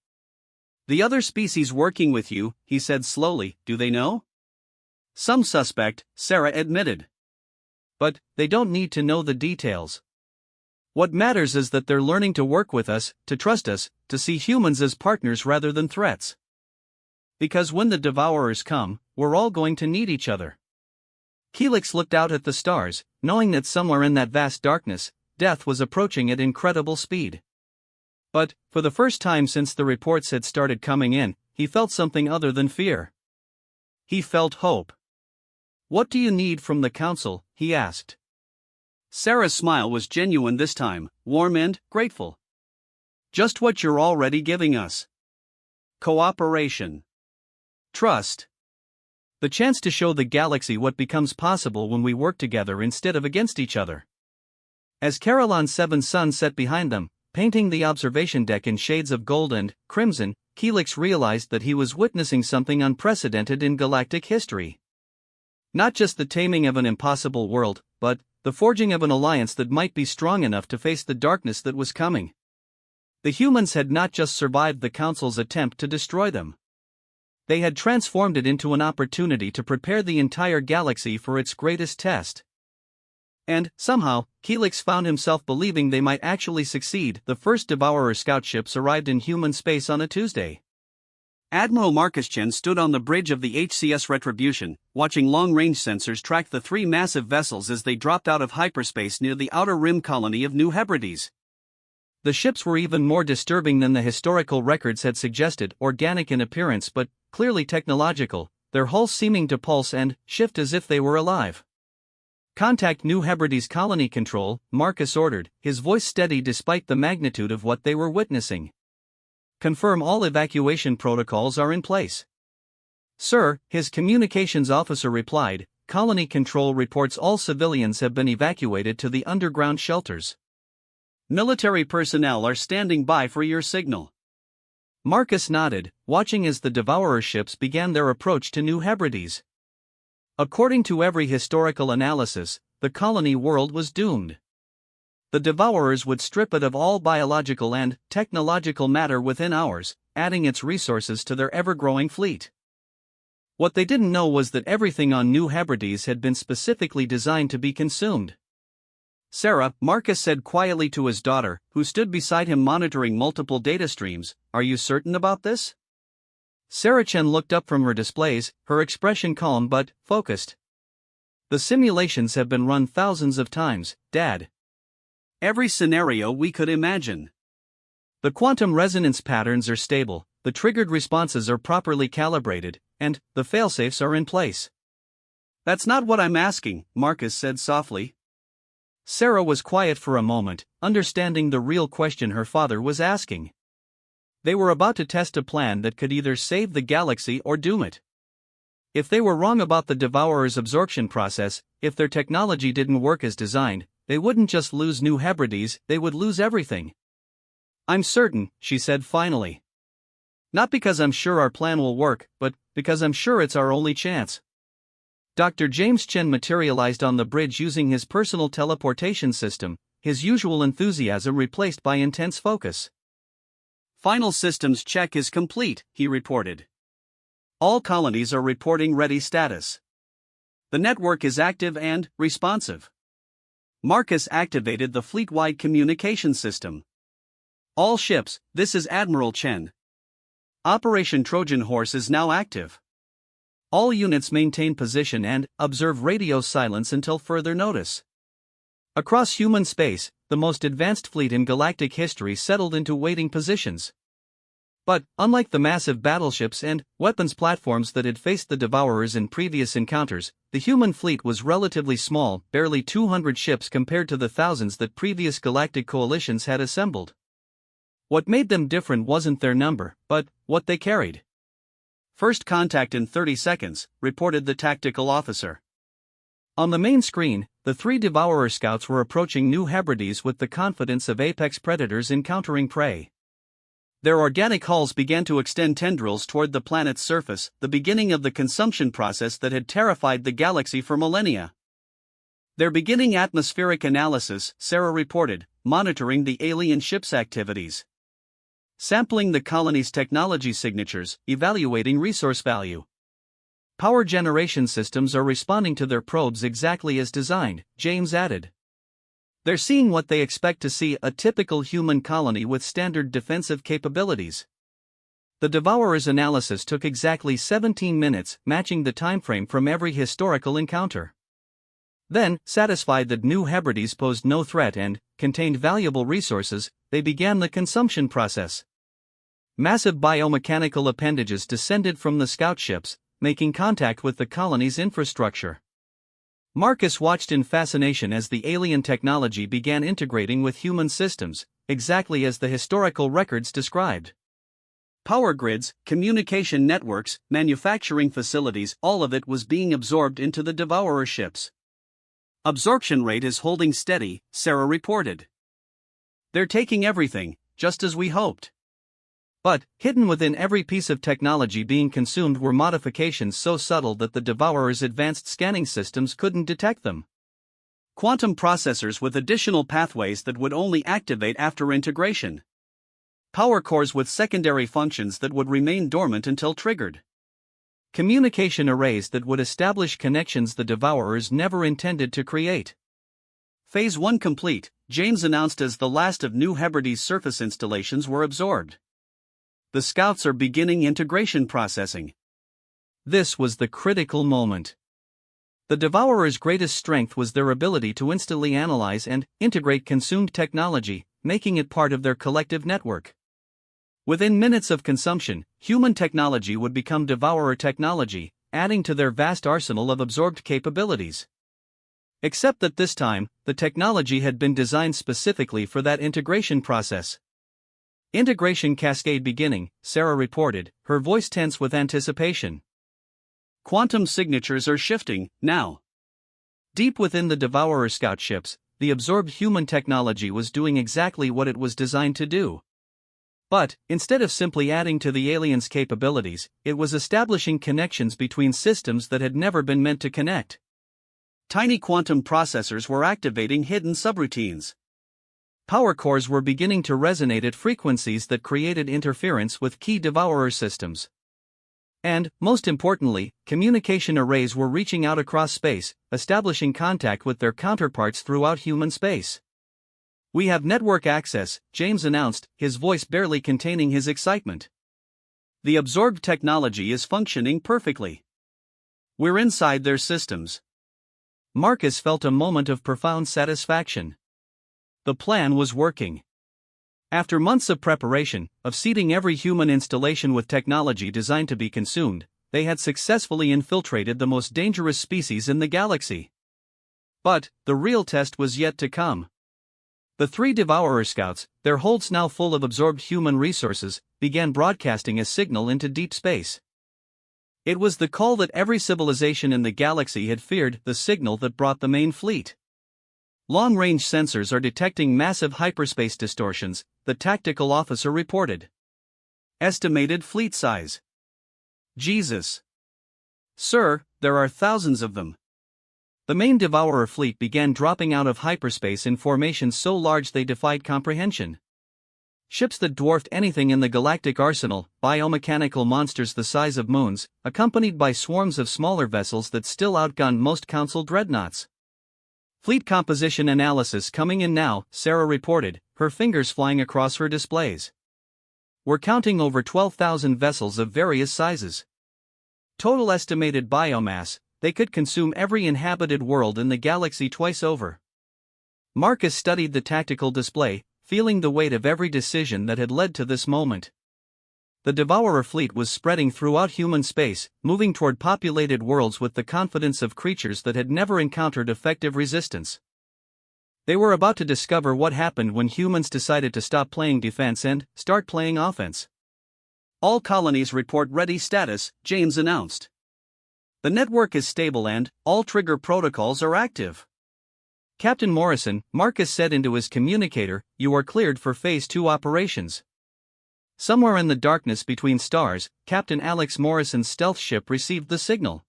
The other species working with you, he said slowly, do they know? Some suspect, Sarah admitted. But they don't need to know the details. What matters is that they're learning to work with us, to trust us, to see humans as partners rather than threats. Because when the Devourers come, we're all going to need each other. Keelix looked out at the stars, knowing that somewhere in that vast darkness, death was approaching at incredible speed. But, for the first time since the reports had started coming in, he felt something other than fear. He felt hope. What do you need from the Council? He asked. Sarah's smile was genuine this time, warm and grateful. Just what you're already giving us. Cooperation. Trust. The chance to show the galaxy what becomes possible when we work together instead of against each other. As Carillon's 7 suns set behind them, painting the observation deck in shades of gold and crimson, Helix realized that he was witnessing something unprecedented in galactic history. Not just the taming of an impossible world, but the forging of an alliance that might be strong enough to face the darkness that was coming. The humans had not just survived the Council's attempt to destroy them. They had transformed it into an opportunity to prepare the entire galaxy for its greatest test. And, somehow, Helix found himself believing they might actually succeed. The first Devourer scout ships arrived in human space on a Tuesday. Admiral Marcus Chen stood on the bridge of the HCS Retribution, watching long-range sensors track the 3 massive vessels as they dropped out of hyperspace near the outer rim colony of New Hebrides. The ships were even more disturbing than the historical records had suggested, organic in appearance but clearly technological, their hulls seeming to pulse and shift as if they were alive. "Contact New Hebrides Colony Control," Marcus ordered, his voice steady despite the magnitude of what they were witnessing. "Confirm all evacuation protocols are in place." "Sir," his communications officer replied, "Colony Control reports all civilians have been evacuated to the underground shelters. Military personnel are standing by for your signal." Marcus nodded, watching as the Devourer ships began their approach to New Hebrides. According to every historical analysis, the colony world was doomed. The Devourers would strip it of all biological and technological matter within hours, adding its resources to their ever-growing fleet. What they didn't know was that everything on New Hebrides had been specifically designed to be consumed. "Sarah," Marcus said quietly to his daughter, who stood beside him monitoring multiple data streams, "are you certain about this?" Sarah Chen looked up from her displays, her expression calm but focused. "The simulations have been run thousands of times, Dad. Every scenario we could imagine. The quantum resonance patterns are stable, the triggered responses are properly calibrated, and the failsafes are in place." "That's not what I'm asking," Marcus said softly. Sarah was quiet for a moment, understanding the real question her father was asking. They were about to test a plan that could either save the galaxy or doom it. If they were wrong about the Devourer's absorption process, if their technology didn't work as designed, they wouldn't just lose New Hebrides, they would lose everything. "I'm certain," she said finally. "Not because I'm sure our plan will work, but because I'm sure it's our only chance." Dr. James Chen materialized on the bridge using his personal teleportation system, his usual enthusiasm replaced by intense focus. "Final systems check is complete," he reported. "All colonies are reporting ready status. The network is active and responsive." Marcus activated the fleet-wide communication system. "All ships, this is Admiral Chen. Operation Trojan Horse is now active. All units maintain position and observe radio silence until further notice." Across human space, the most advanced fleet in galactic history settled into waiting positions. But, unlike the massive battleships and weapons platforms that had faced the Devourers in previous encounters, the human fleet was relatively small, barely 200 ships compared to the thousands that previous galactic coalitions had assembled. What made them different wasn't their number, but what they carried. "First contact in 30 seconds, reported the tactical officer. On the main screen, the 3 Devourer scouts were approaching New Hebrides with the confidence of apex predators encountering prey. Their organic hulls began to extend tendrils toward the planet's surface, the beginning of the consumption process that had terrified the galaxy for millennia. "They're beginning atmospheric analysis," Sarah reported, monitoring the alien ship's activities. "Sampling the colony's technology signatures, evaluating resource value. Power generation systems are responding to their probes exactly as designed," James added. "They're seeing what they expect to see, a typical human colony with standard defensive capabilities." The Devourer's analysis took exactly 17 minutes, matching the timeframe from every historical encounter. Then, satisfied that New Hebrides posed no threat and contained valuable resources, they began the consumption process. Massive biomechanical appendages descended from the scout ships, making contact with the colony's infrastructure. Marcus watched in fascination as the alien technology began integrating with human systems, exactly as the historical records described. Power grids, communication networks, manufacturing facilities, all of it was being absorbed into the Devourer ships. Absorption rate is holding steady, Sarah reported. They're taking everything, just as we hoped. But, hidden within every piece of technology being consumed were modifications so subtle that the Devourer's advanced scanning systems couldn't detect them. Quantum processors with additional pathways that would only activate after integration. Power cores with secondary functions that would remain dormant until triggered. Communication arrays that would establish connections the Devourers never intended to create. Phase 1 complete, James announced as the last of New Hebrides surface installations were absorbed. The scouts are beginning integration processing. This was the critical moment. The Devourer's greatest strength was their ability to instantly analyze and integrate consumed technology, making it part of their collective network. Within minutes of consumption, human technology would become Devourer technology, adding to their vast arsenal of absorbed capabilities. Except that this time, the technology had been designed specifically for that integration process. Integration cascade beginning, Sarah reported, her voice tense with anticipation. Quantum signatures are shifting, now. Deep within the Devourer scout ships, the absorbed human technology was doing exactly what it was designed to do. But, instead of simply adding to the aliens' capabilities, it was establishing connections between systems that had never been meant to connect. Tiny quantum processors were activating hidden subroutines. Power cores were beginning to resonate at frequencies that created interference with key Devourer systems. And, most importantly, communication arrays were reaching out across space, establishing contact with their counterparts throughout human space. "We have network access," James announced, his voice barely containing his excitement. "The absorbed technology is functioning perfectly. We're inside their systems." Marcus felt a moment of profound satisfaction. The plan was working. After months of preparation, of seeding every human installation with technology designed to be consumed, they had successfully infiltrated the most dangerous species in the galaxy. But, the real test was yet to come. The 3 Devourer scouts, their holds now full of absorbed human resources, began broadcasting a signal into deep space. It was the call that every civilization in the galaxy had feared, the signal that brought the main fleet. "Long-range sensors are detecting massive hyperspace distortions," the tactical officer reported. "Estimated fleet size. Jesus. Sir, there are thousands of them." The main Devourer fleet began dropping out of hyperspace in formations so large they defied comprehension. Ships that dwarfed anything in the galactic arsenal, biomechanical monsters the size of moons, accompanied by swarms of smaller vessels that still outgunned most Council dreadnoughts. "Fleet composition analysis coming in now," Sarah reported, her fingers flying across her displays. "We're counting over 12,000 vessels of various sizes. Total estimated biomass, they could consume every inhabited world in the galaxy twice over." Marcus studied the tactical display, feeling the weight of every decision that had led to this moment. The Devourer fleet was spreading throughout human space, moving toward populated worlds with the confidence of creatures that had never encountered effective resistance. They were about to discover what happened when humans decided to stop playing defense and start playing offense. "All colonies report ready status," James announced. "The network is stable and all trigger protocols are active." "Captain Morrison," Marcus said into his communicator, "you are cleared for Phase 2 operations." Somewhere in the darkness between stars, Captain Alex Morrison's stealth ship received the signal.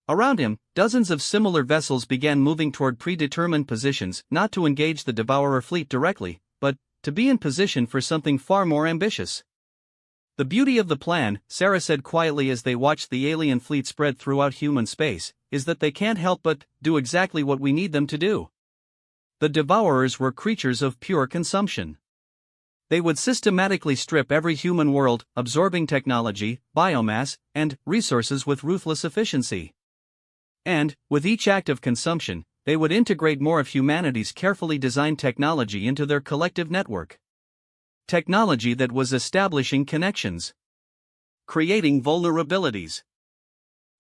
Around him, dozens of similar vessels began moving toward predetermined positions, not to engage the Devourer fleet directly, but to be in position for something far more ambitious. "The beauty of the plan," Sarah said quietly as they watched the alien fleet spread throughout human space, "is that they can't help but do exactly what we need them to do." The Devourers were creatures of pure consumption. They would systematically strip every human world, absorbing technology, biomass, and resources with ruthless efficiency. And, with each act of consumption, they would integrate more of humanity's carefully designed technology into their collective network. Technology that was establishing connections, creating vulnerabilities,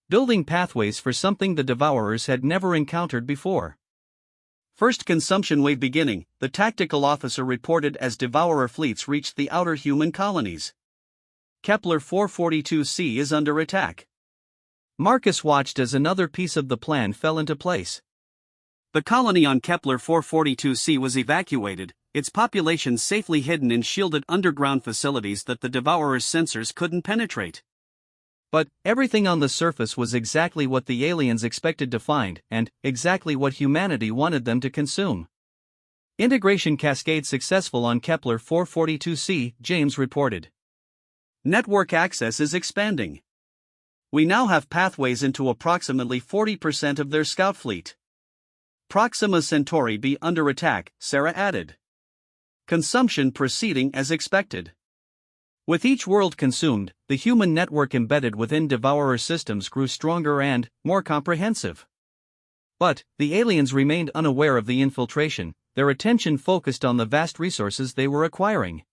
building pathways for something the Devourers had never encountered before. First consumption wave beginning, the tactical officer reported as Devourer fleets reached the outer human colonies. Kepler 442c is under attack. Marcus watched as another piece of the plan fell into place. The colony on Kepler 442c was evacuated, its population safely hidden in shielded underground facilities that the Devourer's sensors couldn't penetrate. But everything on the surface was exactly what the aliens expected to find, and exactly what humanity wanted them to consume. Integration cascade successful on Kepler 442c, James reported. Network access is expanding. We now have pathways into approximately 40% of their scout fleet. Proxima Centauri be under attack, Sarah added. Consumption proceeding as expected. With each world consumed, the human network embedded within Devourer systems grew stronger and more comprehensive. But the aliens remained unaware of the infiltration, their attention focused on the vast resources they were acquiring.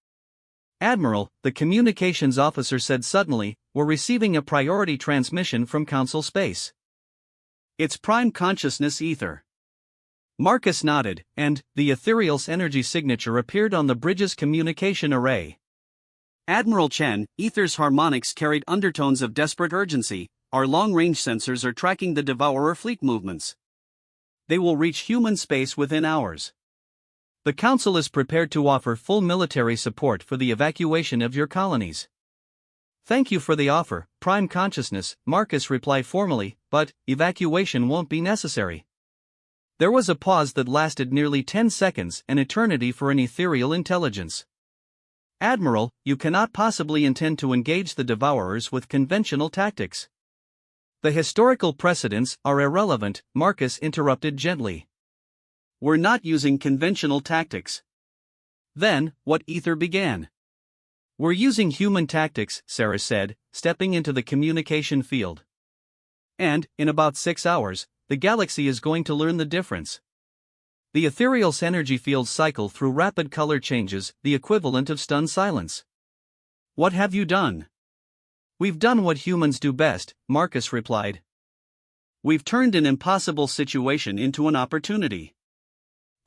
Admiral, the communications officer said suddenly, we're receiving a priority transmission from Council Space. It's prime consciousness ether. Marcus nodded, and the ethereal's energy signature appeared on the bridge's communication array. Admiral Chen, ether's harmonics carried undertones of desperate urgency. Our long-range sensors are tracking the Devourer fleet movements. They will reach human space within hours. The Council is prepared to offer full military support for the evacuation of your colonies. Thank you for the offer, Prime Consciousness, Marcus replied formally, but evacuation won't be necessary. There was a pause that lasted nearly 10 seconds, an eternity for an ethereal intelligence. Admiral, you cannot possibly intend to engage the Devourers with conventional tactics. The historical precedents are irrelevant, Marcus interrupted gently. We're not using conventional tactics. Then, what ether began? We're using human tactics, Sarah said, stepping into the communication field. And, in about 6 hours, the galaxy is going to learn the difference. The ethereal's energy fields cycle through rapid color changes, the equivalent of stunned silence. What have you done? We've done what humans do best, Marcus replied. We've turned an impossible situation into an opportunity.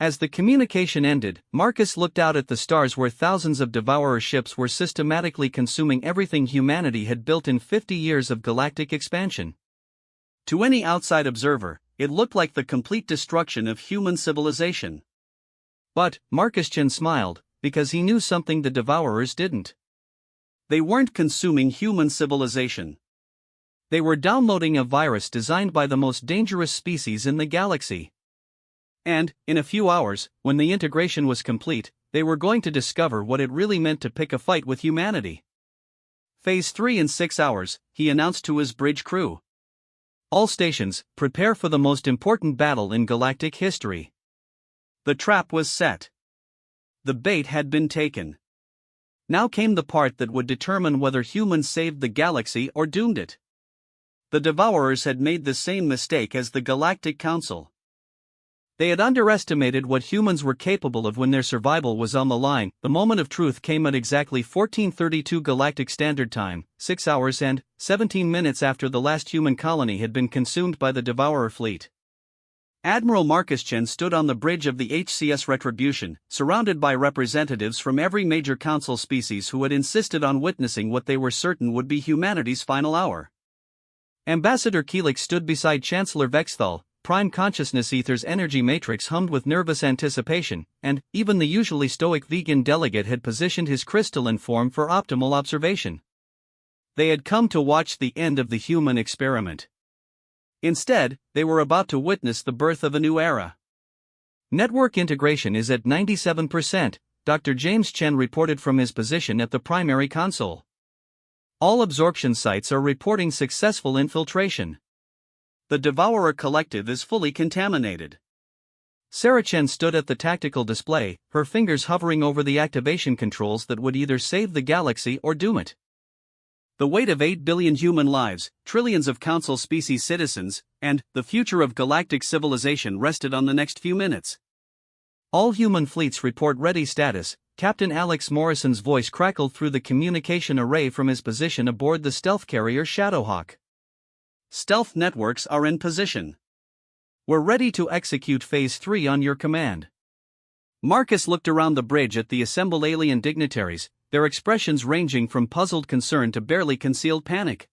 As the communication ended, Marcus looked out at the stars where thousands of Devourer ships were systematically consuming everything humanity had built in 50 years of galactic expansion. To any outside observer, it looked like the complete destruction of human civilization. But Marcus Chen smiled, because he knew something the Devourers didn't. They weren't consuming human civilization. They were downloading a virus designed by the most dangerous species in the galaxy. And, in a few hours, when the integration was complete, they were going to discover what it really meant to pick a fight with humanity. Phase 3 in 6 hours, he announced to his bridge crew. All stations, prepare for the most important battle in galactic history. The trap was set. The bait had been taken. Now came the part that would determine whether humans saved the galaxy or doomed it. The Devourers had made the same mistake as the Galactic Council. They had underestimated what humans were capable of when their survival was on the line. The moment of truth came at exactly 14:32 Galactic Standard Time, 6 hours and 17 minutes after the last human colony had been consumed by the Devourer fleet. Admiral Marcus Chen stood on the bridge of the HCS Retribution, surrounded by representatives from every major council species who had insisted on witnessing what they were certain would be humanity's final hour. Ambassador Keelik stood beside Chancellor Vexthal. Prime Consciousness Ether's energy matrix hummed with nervous anticipation, and even the usually stoic vegan delegate had positioned his crystalline form for optimal observation. They had come to watch the end of the human experiment. Instead, they were about to witness the birth of a new era. Network integration is at 97%, Dr. James Chen reported from his position at the primary console. All absorption sites are reporting successful infiltration. The Devourer Collective is fully contaminated. Sarah Chen stood at the tactical display, her fingers hovering over the activation controls that would either save the galaxy or doom it. The weight of 8 billion human lives, trillions of Council species citizens, and the future of galactic civilization rested on the next few minutes. All human fleets report ready status. Captain Alex Morrison's voice crackled through the communication array from his position aboard the stealth carrier Shadowhawk. Stealth networks are in position. We're ready to execute Phase 3 on your command. Marcus looked around the bridge at the assembled alien dignitaries, their expressions ranging from puzzled concern to barely concealed panic.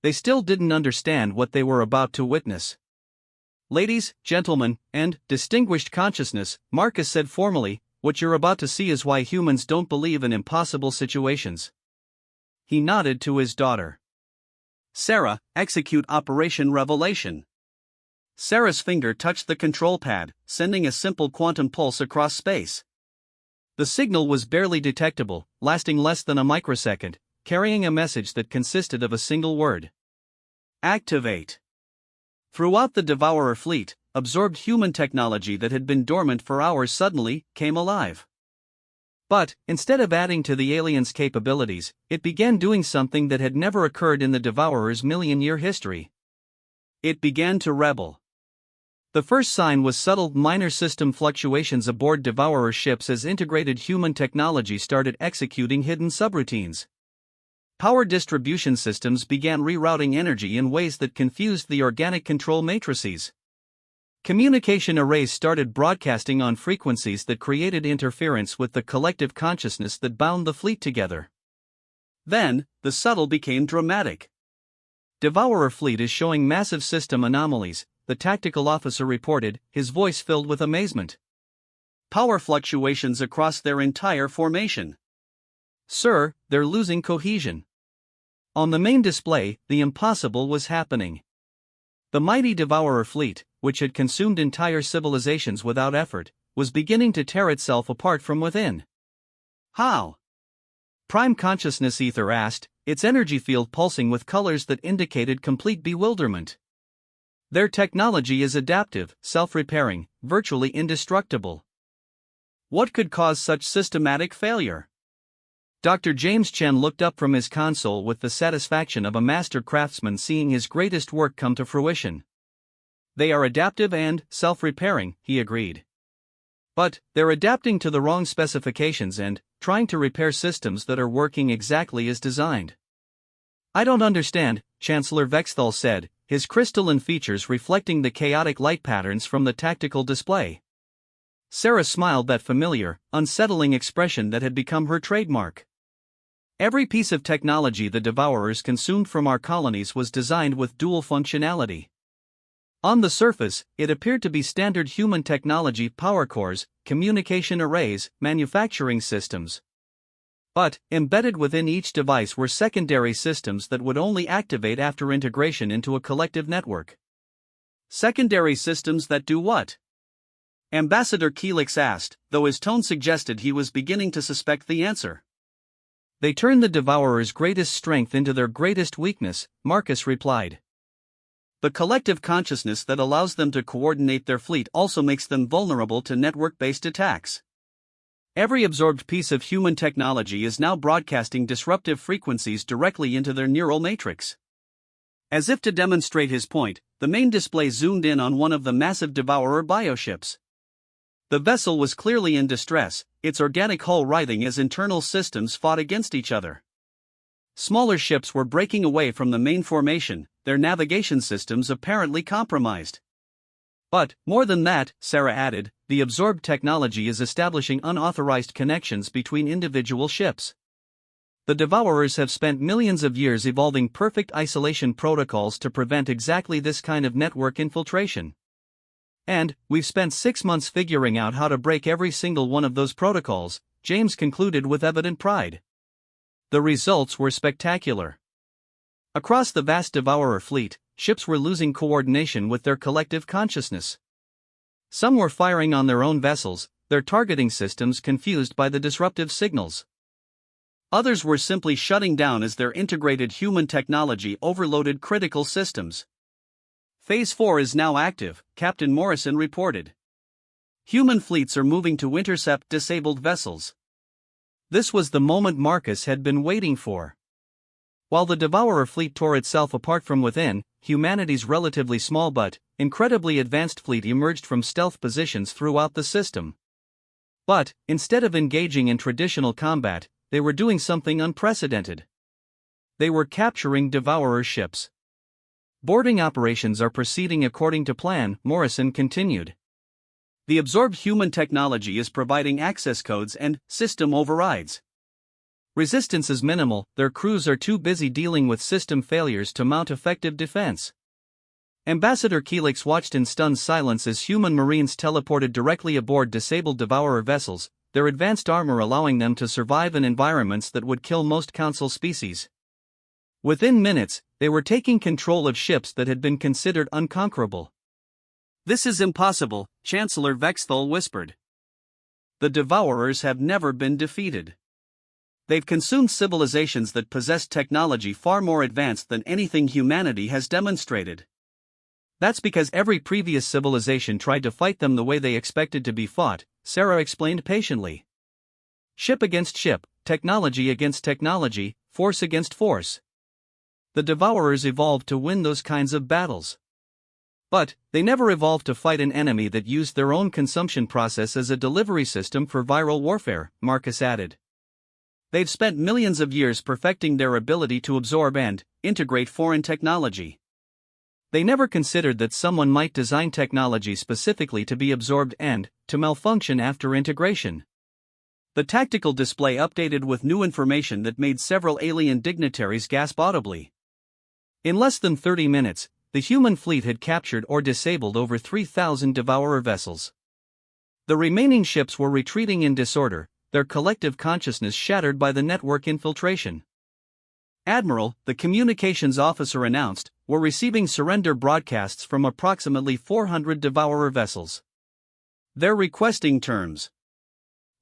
They still didn't understand what they were about to witness. Ladies, gentlemen, and distinguished consciousness, Marcus said formally, what you're about to see is why humans don't believe in impossible situations. He nodded to his daughter. Sarah, execute Operation Revelation. Sarah's finger touched the control pad, sending a simple quantum pulse across space. The signal was barely detectable, lasting less than a microsecond, carrying a message that consisted of a single word. Activate. Throughout the Devourer fleet, absorbed human technology that had been dormant for hours suddenly came alive. But, instead of adding to the aliens' capabilities, it began doing something that had never occurred in the Devourer's million-year history. It began to rebel. The first sign was subtle minor system fluctuations aboard Devourer ships as integrated human technology started executing hidden subroutines. Power distribution systems began rerouting energy in ways that confused the organic control matrices. Communication arrays started broadcasting on frequencies that created interference with the collective consciousness that bound the fleet together. Then, the subtle became dramatic. Devourer fleet is showing massive system anomalies, the tactical officer reported, his voice filled with amazement. Power fluctuations across their entire formation. Sir, they're losing cohesion. On the main display, the impossible was happening. The mighty Devourer fleet, which had consumed entire civilizations without effort, was beginning to tear itself apart from within. How? Prime Consciousness Ether asked, its energy field pulsing with colors that indicated complete bewilderment. Their technology is adaptive, self-repairing, virtually indestructible. What could cause such systematic failure? Dr. James Chen looked up from his console with the satisfaction of a master craftsman seeing his greatest work come to fruition. They are adaptive and self-repairing, he agreed. But, they're adapting to the wrong specifications and trying to repair systems that are working exactly as designed. I don't understand, Chancellor Vexthal said, his crystalline features reflecting the chaotic light patterns from the tactical display. Sarah smiled that familiar, unsettling expression that had become her trademark. Every piece of technology the Devourers consumed from our colonies was designed with dual functionality. On the surface, it appeared to be standard human technology power cores, communication arrays, manufacturing systems. But, embedded within each device were secondary systems that would only activate after integration into a collective network. Secondary systems that do what? Ambassador Keelix asked, though his tone suggested he was beginning to suspect the answer. They turn the Devourer's greatest strength into their greatest weakness, Marcus replied. The collective consciousness that allows them to coordinate their fleet also makes them vulnerable to network-based attacks. Every absorbed piece of human technology is now broadcasting disruptive frequencies directly into their neural matrix. As if to demonstrate his point, the main display zoomed in on one of the massive Devourer bioships. The vessel was clearly in distress, its organic hull writhing as internal systems fought against each other. Smaller ships were breaking away from the main formation, their navigation systems apparently compromised. But, more than that, Sarah added, the absorbed technology is establishing unauthorized connections between individual ships. The Devourers have spent millions of years evolving perfect isolation protocols to prevent exactly this kind of network infiltration. And, we've spent 6 months figuring out how to break every single one of those protocols, James concluded with evident pride. The results were spectacular. Across the vast Devourer fleet, ships were losing coordination with their collective consciousness. Some were firing on their own vessels, their targeting systems confused by the disruptive signals. Others were simply shutting down as their integrated human technology overloaded critical systems. Phase 4 is now active, Captain Morrison reported. Human fleets are moving to intercept disabled vessels. This was the moment Marcus had been waiting for. While the Devourer fleet tore itself apart from within, humanity's relatively small but incredibly advanced fleet emerged from stealth positions throughout the system. But, instead of engaging in traditional combat, they were doing something unprecedented. They were capturing Devourer ships. Boarding operations are proceeding according to plan, Morrison continued. The absorbed human technology is providing access codes and system overrides. Resistance is minimal, their crews are too busy dealing with system failures to mount effective defense. Ambassador Keelix watched in stunned silence as human Marines teleported directly aboard disabled Devourer vessels, their advanced armor allowing them to survive in environments that would kill most Council species. Within minutes, they were taking control of ships that had been considered unconquerable. This is impossible, Chancellor Vexthal whispered. The Devourers have never been defeated. They've consumed civilizations that possess technology far more advanced than anything humanity has demonstrated. That's because every previous civilization tried to fight them the way they expected to be fought, Sarah explained patiently. Ship against ship, technology against technology, force against force. The Devourers evolved to win those kinds of battles. But, they never evolved to fight an enemy that used their own consumption process as a delivery system for viral warfare, Marcus added. They've spent millions of years perfecting their ability to absorb and integrate foreign technology. They never considered that someone might design technology specifically to be absorbed and to malfunction after integration. The tactical display updated with new information that made several alien dignitaries gasp audibly. In less than 30 minutes, the human fleet had captured or disabled over 3,000 Devourer vessels. The remaining ships were retreating in disorder, their collective consciousness shattered by the network infiltration. Admiral, the communications officer announced, we're receiving surrender broadcasts from approximately 400 Devourer vessels. They're requesting terms.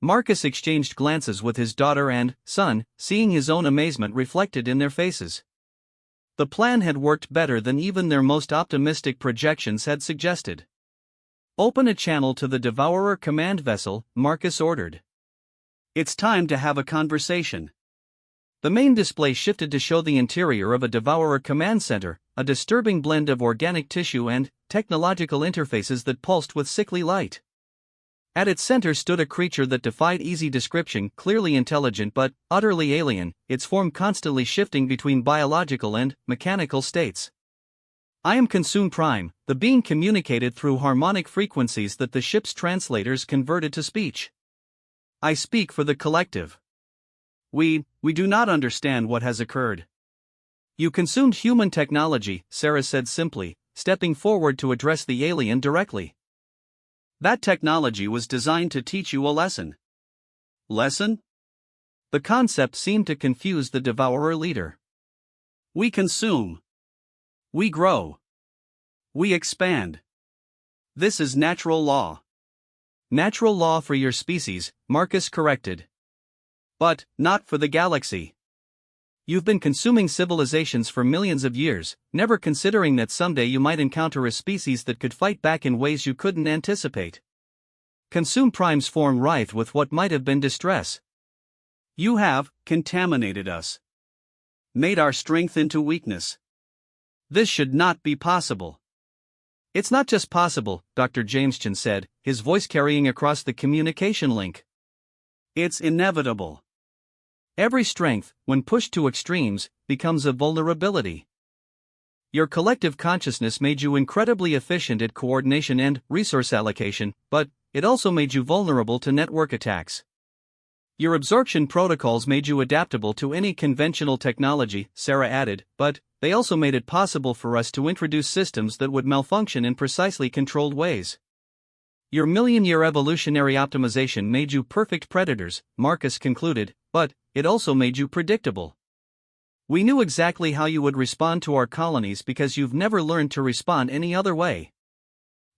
Marcus exchanged glances with his daughter and son, seeing his own amazement reflected in their faces. The plan had worked better than even their most optimistic projections had suggested. Open a channel to the Devourer command vessel, Marcus ordered. It's time to have a conversation. The main display shifted to show the interior of a Devourer command center, a disturbing blend of organic tissue and technological interfaces that pulsed with sickly light. At its center stood a creature that defied easy description, clearly intelligent but utterly alien, its form constantly shifting between biological and mechanical states. I am Consume Prime, the being communicated through harmonic frequencies that the ship's translators converted to speech. I speak for the collective. We do not understand what has occurred. You consumed human technology, Sarah said simply, stepping forward to address the alien directly. That technology was designed to teach you a lesson. Lesson? The concept seemed to confuse the Devourer leader. We consume. We grow. We expand. This is natural law. Natural law for your species, Marcus corrected. But not for the galaxy. You've been consuming civilizations for millions of years, never considering that someday you might encounter a species that could fight back in ways you couldn't anticipate. Consume Prime's form writhed with what might have been distress. You have contaminated us. Made our strength into weakness. This should not be possible. It's not just possible, Dr. Jameson said, his voice carrying across the communication link. It's inevitable. Every strength, when pushed to extremes, becomes a vulnerability. Your collective consciousness made you incredibly efficient at coordination and resource allocation, but it also made you vulnerable to network attacks. Your absorption protocols made you adaptable to any conventional technology, Sarah added, but they also made it possible for us to introduce systems that would malfunction in precisely controlled ways. Your million-year evolutionary optimization made you perfect predators, Marcus concluded, but it also made you predictable. We knew exactly how you would respond to our colonies because you've never learned to respond any other way.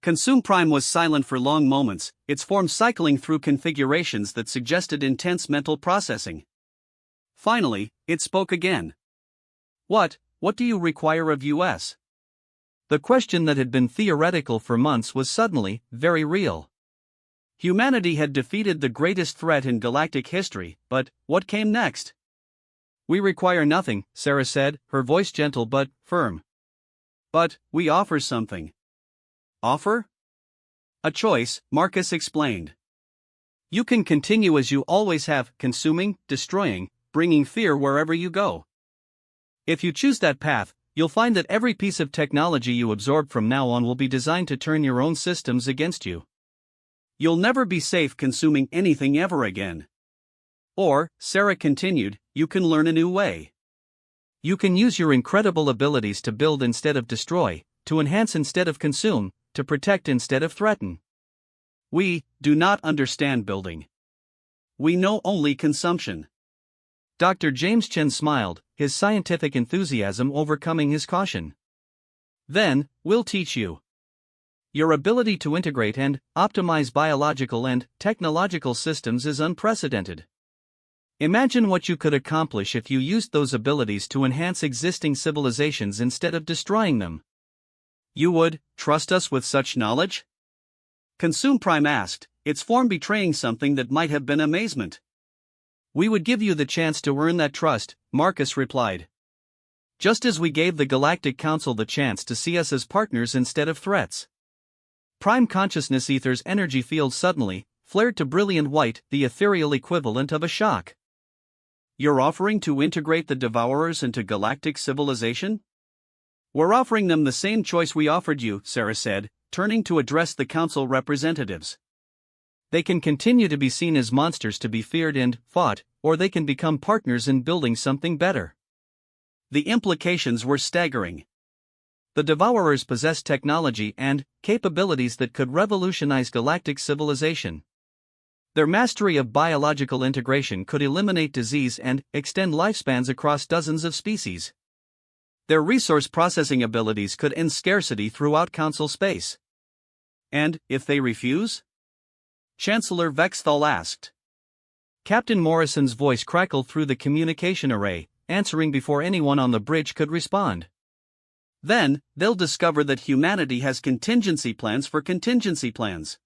Consume Prime was silent for long moments, its form cycling through configurations that suggested intense mental processing. Finally, it spoke again. What do you require of us? The question that had been theoretical for months was suddenly very real. Humanity had defeated the greatest threat in galactic history, but what came next? We require nothing, Sarah said, her voice gentle but firm. But we offer something. Offer? A choice, Marcus explained. You can continue as you always have, consuming, destroying, bringing fear wherever you go. If you choose that path, You'll find that every piece of technology you absorb from now on will be designed to turn your own systems against you. You'll never be safe consuming anything ever again. Or, Sarah continued, you can learn a new way. You can use your incredible abilities to build instead of destroy, to enhance instead of consume, to protect instead of threaten. We do not understand building. We know only consumption. Dr. James Chen smiled, his scientific enthusiasm overcoming his caution. Then, we'll teach you. Your ability to integrate and optimize biological and technological systems is unprecedented. Imagine what you could accomplish if you used those abilities to enhance existing civilizations instead of destroying them. You would trust us with such knowledge? Consume Prime asked, its form betraying something that might have been amazement. We would give you the chance to earn that trust, Marcus replied. Just as we gave the Galactic Council the chance to see us as partners instead of threats. Prime Consciousness Ether's energy field suddenly flared to brilliant white, the ethereal equivalent of a shock. You're offering to integrate the Devourers into galactic civilization? We're offering them the same choice we offered you, Sarah said, turning to address the Council representatives. They can continue to be seen as monsters to be feared and fought, or they can become partners in building something better. The implications were staggering. The Devourers possess technology and capabilities that could revolutionize galactic civilization. Their mastery of biological integration could eliminate disease and extend lifespans across dozens of species. Their resource processing abilities could end scarcity throughout Council space. And, if they refuse? Chancellor Vexthal asked. Captain Morrison's voice crackled through the communication array, answering before anyone on the bridge could respond. Then, they'll discover that humanity has contingency plans for contingency plans.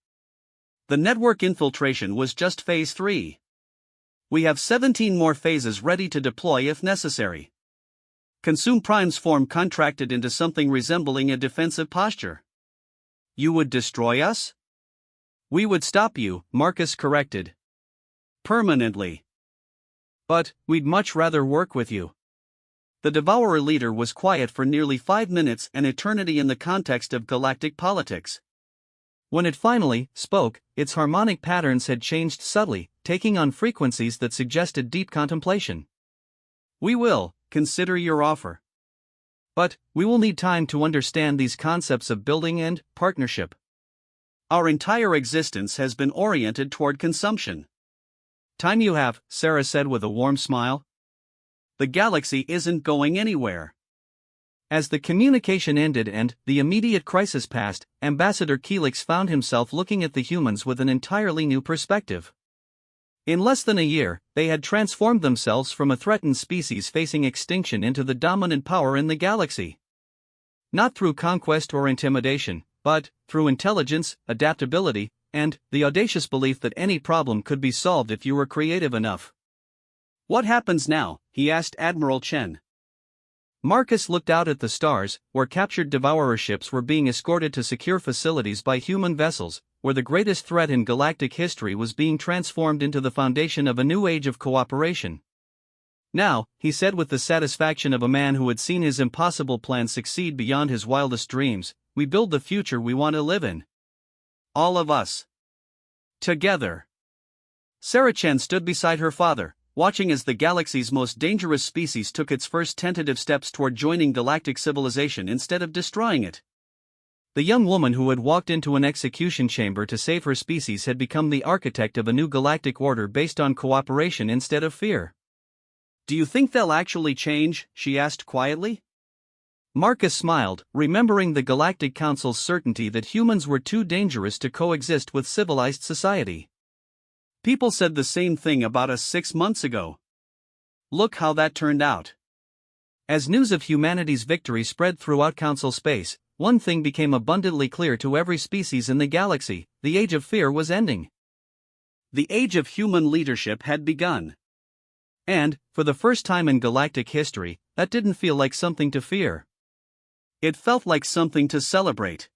The network infiltration was just Phase 3. We have 17 more phases ready to deploy if necessary. Consume Prime's form contracted into something resembling a defensive posture. You would destroy us? We would stop you, Marcus corrected. Permanently. But, we'd much rather work with you. The Devourer leader was quiet for nearly 5 minutes, an eternity in the context of galactic politics. When it finally spoke, its harmonic patterns had changed subtly, taking on frequencies that suggested deep contemplation. We will consider your offer. But, we will need time to understand these concepts of building and partnership. Our entire existence has been oriented toward consumption. Time you have, Sarah said with a warm smile. The galaxy isn't going anywhere. As the communication ended and the immediate crisis passed, Ambassador Keelix found himself looking at the humans with an entirely new perspective. In less than a year, they had transformed themselves from a threatened species facing extinction into the dominant power in the galaxy. Not through conquest or intimidation, but through intelligence, adaptability, and the audacious belief that any problem could be solved if you were creative enough. What happens now? He asked Admiral Chen. Marcus looked out at the stars, where captured Devourer ships were being escorted to secure facilities by human vessels, where the greatest threat in galactic history was being transformed into the foundation of a new age of cooperation. Now, he said with the satisfaction of a man who had seen his impossible plan succeed beyond his wildest dreams, we build the future we want to live in. All of us. Together. Sarah Chen stood beside her father, watching as the galaxy's most dangerous species took its first tentative steps toward joining galactic civilization instead of destroying it. The young woman who had walked into an execution chamber to save her species had become the architect of a new galactic order based on cooperation instead of fear. Do you think they'll actually change? She asked quietly. Marcus smiled, remembering the Galactic Council's certainty that humans were too dangerous to coexist with civilized society. People said the same thing about us 6 months ago. Look how that turned out. As news of humanity's victory spread throughout Council space, one thing became abundantly clear to every species in the galaxy: the Age of Fear was ending. The age of human leadership had begun. And, for the first time in galactic history, that didn't feel like something to fear. It felt like something to celebrate.